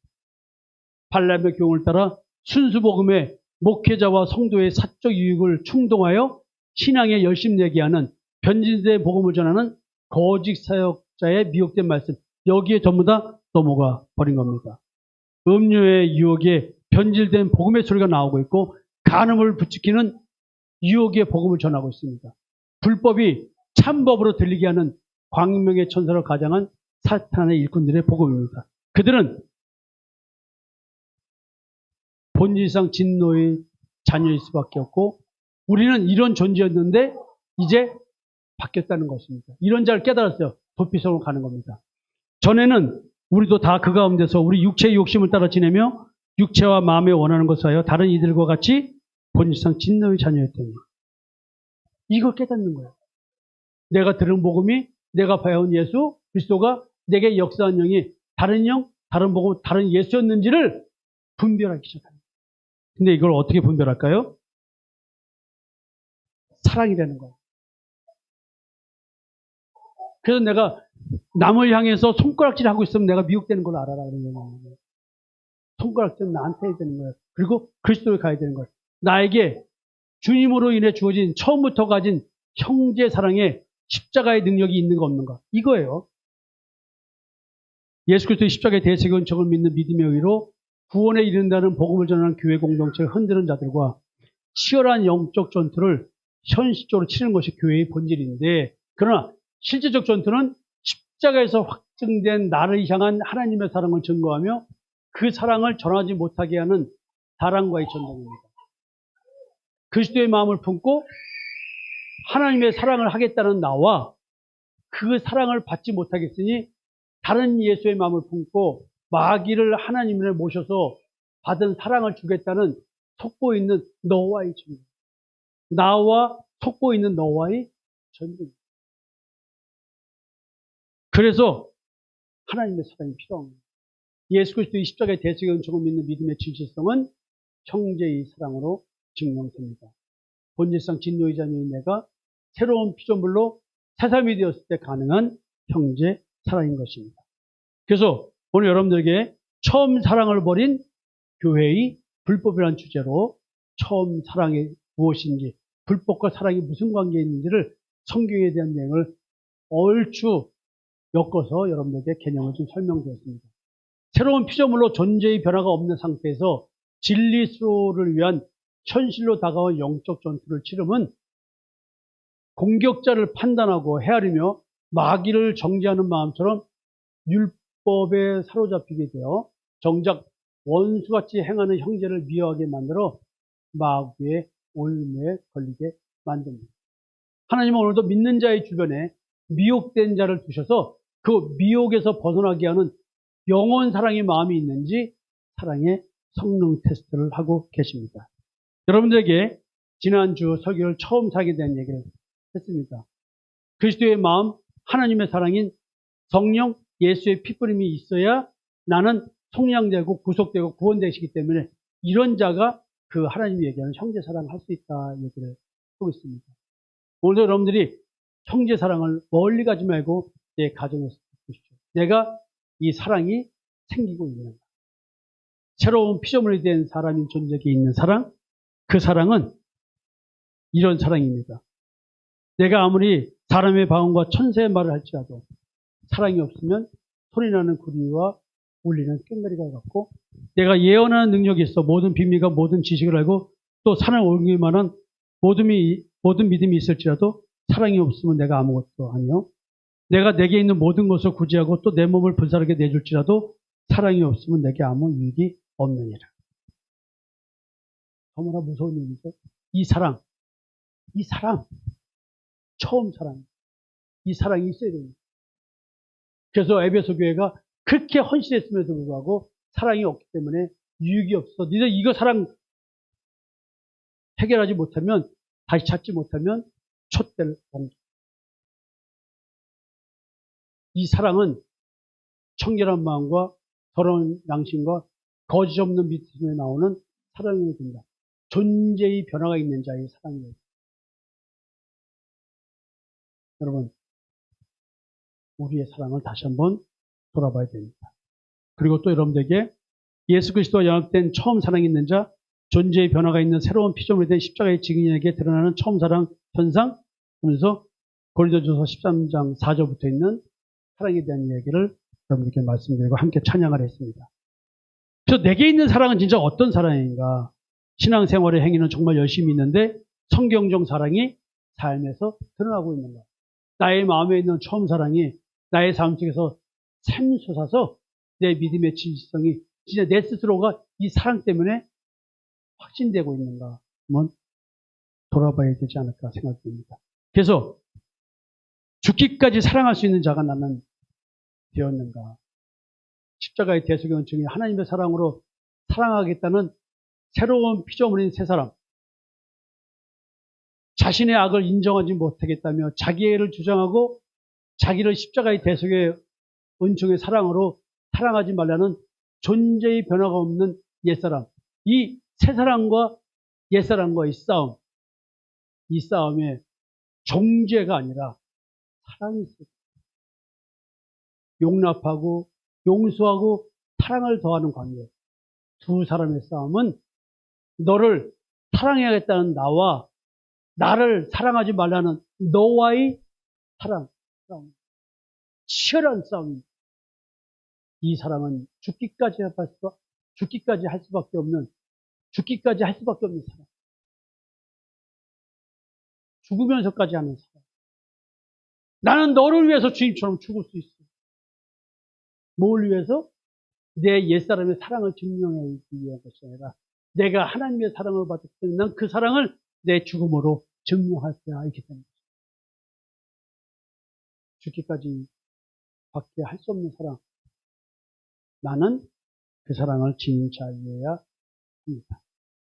발람의 교훈을 따라 순수 복음의 목회자와 성도의 사적 유익을 충동하여 신앙에 열심 내게 하는 변질된 복음을 전하는 거짓 사역자의 미혹된 말씀, 여기에 전부 다 넘어가 버린 겁니다. 음료의 유혹에 변질된 복음의 소리가 나오고 있고 간음을 부추기는 유혹의 복음을 전하고 있습니다. 불법이 참법으로 들리게 하는 광명의 천사로 가장한 사탄의 일꾼들의 복음입니다. 그들은 본질상 진노의 자녀일 수밖에 없고 우리는 이런 존재였는데 이제 바뀌었다는 것입니다. 이런 자를 깨달았어요. 도피성으로 가는 겁니다. 전에는 우리도 다 그 가운데서 우리 육체의 욕심을 따라 지내며 육체와 마음에 원하는 것을 하여 다른 이들과 같이 본질상 진노의 자녀였더니 이걸 깨닫는 거예요. 내가 들은 복음이 내가 봐온 예수 그리스도가 내게 역사한 영이 다른 영, 다른 복음, 다른 예수였는지를 분별하기 시작합니다. 근데 이걸 어떻게 분별할까요? 사랑이라는 거예요. 그래서 내가 남을 향해서 손가락질 하고 있으면 내가 미혹되는 걸 알아라. 그런 거예요. 손가락질은 나한테 해야 되는 거예요. 그리고 그리스도를 가야 되는 거예요. 나에게 주님으로 인해 주어진 처음부터 가진 형제 사랑에 십자가의 능력이 있는가 없는가. 이거예요. 예수 그리스도의 십자가의 대세의 은총을 믿는 믿음의 의로 구원에 이른다는 복음을 전하는 교회 공동체를 흔드는 자들과 치열한 영적 전투를 현실적으로 치르는 것이 교회의 본질인데 그러나 실제적 전투는 십자가에서 확증된 나를 향한 하나님의 사랑을 증거하며 그 사랑을 전하지 못하게 하는 사랑과의 전쟁입니다. 그리스도의 마음을 품고 하나님의 사랑을 하겠다는 나와 그 사랑을 받지 못하겠으니 다른 예수의 마음을 품고 마귀를 하나님을 모셔서 받은 사랑을 주겠다는 속보있는 너와의 전쟁. 나와 속보있는 너와의 전쟁. 그래서 하나님의 사랑이 필요합니다. 예수 그리스도의 십자가의 대속의 은총을 믿는 믿음의 진실성은 형제의 사랑으로 증명됩니다. 본질상 진노이자녀인 내가 새로운 피조물로 새삼이 되었을 때 가능한 형제 사랑인 것입니다. 그래서 오늘 여러분들에게 처음 사랑을 버린 교회의 불법이라는 주제로 처음 사랑이 무엇인지, 불법과 사랑이 무슨 관계에 있는지를 성경에 대한 내용을 얼추 엮어서 여러분들에게 개념을 좀 설명드렸습니다. 새로운 피조물로 존재의 변화가 없는 상태에서 진리 수로를 위한 현실로 다가온 영적 전투를 치르면 공격자를 판단하고 헤아리며 마귀를 정죄하는 마음처럼 율법에 사로잡히게 되어 정작 원수같이 행하는 형제를 미워하게 만들어 마귀의 올무에 걸리게 만듭니다. 하나님은 오늘도 믿는 자의 주변에 미혹된 자를 두셔서 그 미혹에서 벗어나게 하는 영원 사랑의 마음이 있는지 사랑의 성능 테스트를 하고 계십니다. 여러분들에게 지난주 설교를 처음 사게 된 얘기를 했습니다. 그리스도의 마음, 하나님의 사랑인 성령, 예수의 피뿌림이 있어야 나는 속량되고 구속되고 구원되시기 때문에 이런 자가 그 하나님이 얘기하는 형제 사랑을 할 수 있다 얘기를 하고 있습니다. 오늘도 여러분들이 형제 사랑을 멀리 가지 말고 내 가정에서 보십시오. 내가 이 사랑이 생기고 있는가. 새로운 피조물이 된 사람인 존재에게 있는 사랑, 그 사랑은 이런 사랑입니다. 내가 아무리 사람의 방언과 천사의 말을 할지라도 사랑이 없으면 소리나는 구리와 울리는 꽹과리가 같고, 내가 예언하는 능력이 있어 모든 비밀과 모든 지식을 알고 또 사랑을 옮길 만한 모든 믿음이 있을지라도 사랑이 없으면 내가 아무것도 아니요. 내가 내게 있는 모든 것을 구제하고 또 내 몸을 불사르게 내줄지라도 사랑이 없으면 내게 아무 유익이 없느니라. 너무나 무서운 얘기죠. 이 사랑, 처음 사랑, 이 사랑이 있어야 됩니다. 그래서 에베소 교회가 그렇게 헌신했음에도 불구하고 사랑이 없기 때문에 유익이 없어. 니들 이거 사랑 해결하지 못하면, 다시 찾지 못하면 촛대를 옮겨. 이 사랑은 청결한 마음과 더러운 양심과 거짓 없는 믿음에 나오는 사랑이 된다. 존재의 변화가 있는 자의 사랑이에요. 여러분, 우리의 사랑을 다시 한번 돌아봐야 됩니다. 그리고 또 여러분들에게 예수 그리스도와 연합된 처음 사랑이 있는 자, 존재의 변화가 있는 새로운 피조물이 된 십자가의 증인에게 드러나는 처음 사랑 현상, 그러면서 고린도전서 13장 4절부터 있는 사랑에 대한 이야기를 여러분들께 말씀드리고 함께 찬양을 했습니다. 그래서 내게 있는 사랑은 진짜 어떤 사랑인가? 신앙생활의 행위는 정말 열심히 있는데 성경적 사랑이 삶에서 드러나고 있는가? 나의 마음에 있는 처음 사랑이 나의 삶 속에서 샘솟아서 내 믿음의 진실성이 진짜 내 스스로가 이 사랑 때문에 확신되고 있는가? 한번 돌아봐야 되지 않을까 생각됩니다. 그래서 죽기까지 사랑할 수 있는 자가 나는 되었는가? 십자가의 대속의 은총이 하나님의 사랑으로 사랑하겠다는 새로운 피조물인 새 사람, 자신의 악을 인정하지 못하겠다며 자기애를 주장하고 자기를 십자가의 대속의 은총의 사랑으로 사랑하지 말라는 존재의 변화가 없는 옛사람, 이 새사람과 옛사람과의 싸움, 이 싸움에 정죄가 아니라 사랑이 있어요. 용납하고 용서하고 사랑을 더하는 관계. 두 사람의 싸움은 너를 사랑해야겠다는 나와 나를 사랑하지 말라는 너와의 사랑. 치열한 싸움입니다. 이 사랑은 죽기까지 할 수밖에 없는 사랑. 죽으면서까지 하는 사랑. 나는 너를 위해서 주님처럼 죽을 수 있어. 뭘 위해서? 내 옛사람의 사랑을 증명하기 위한 것이 아니라 내가 하나님의 사랑을 받았기 때문에 난 그 사랑을 내 죽음으로 증명할 거야. 이렇게 되는 거죠. 죽기까지 밖에 할 수 없는 사랑. 나는 그 사랑을 지닌 자이어야 합니다.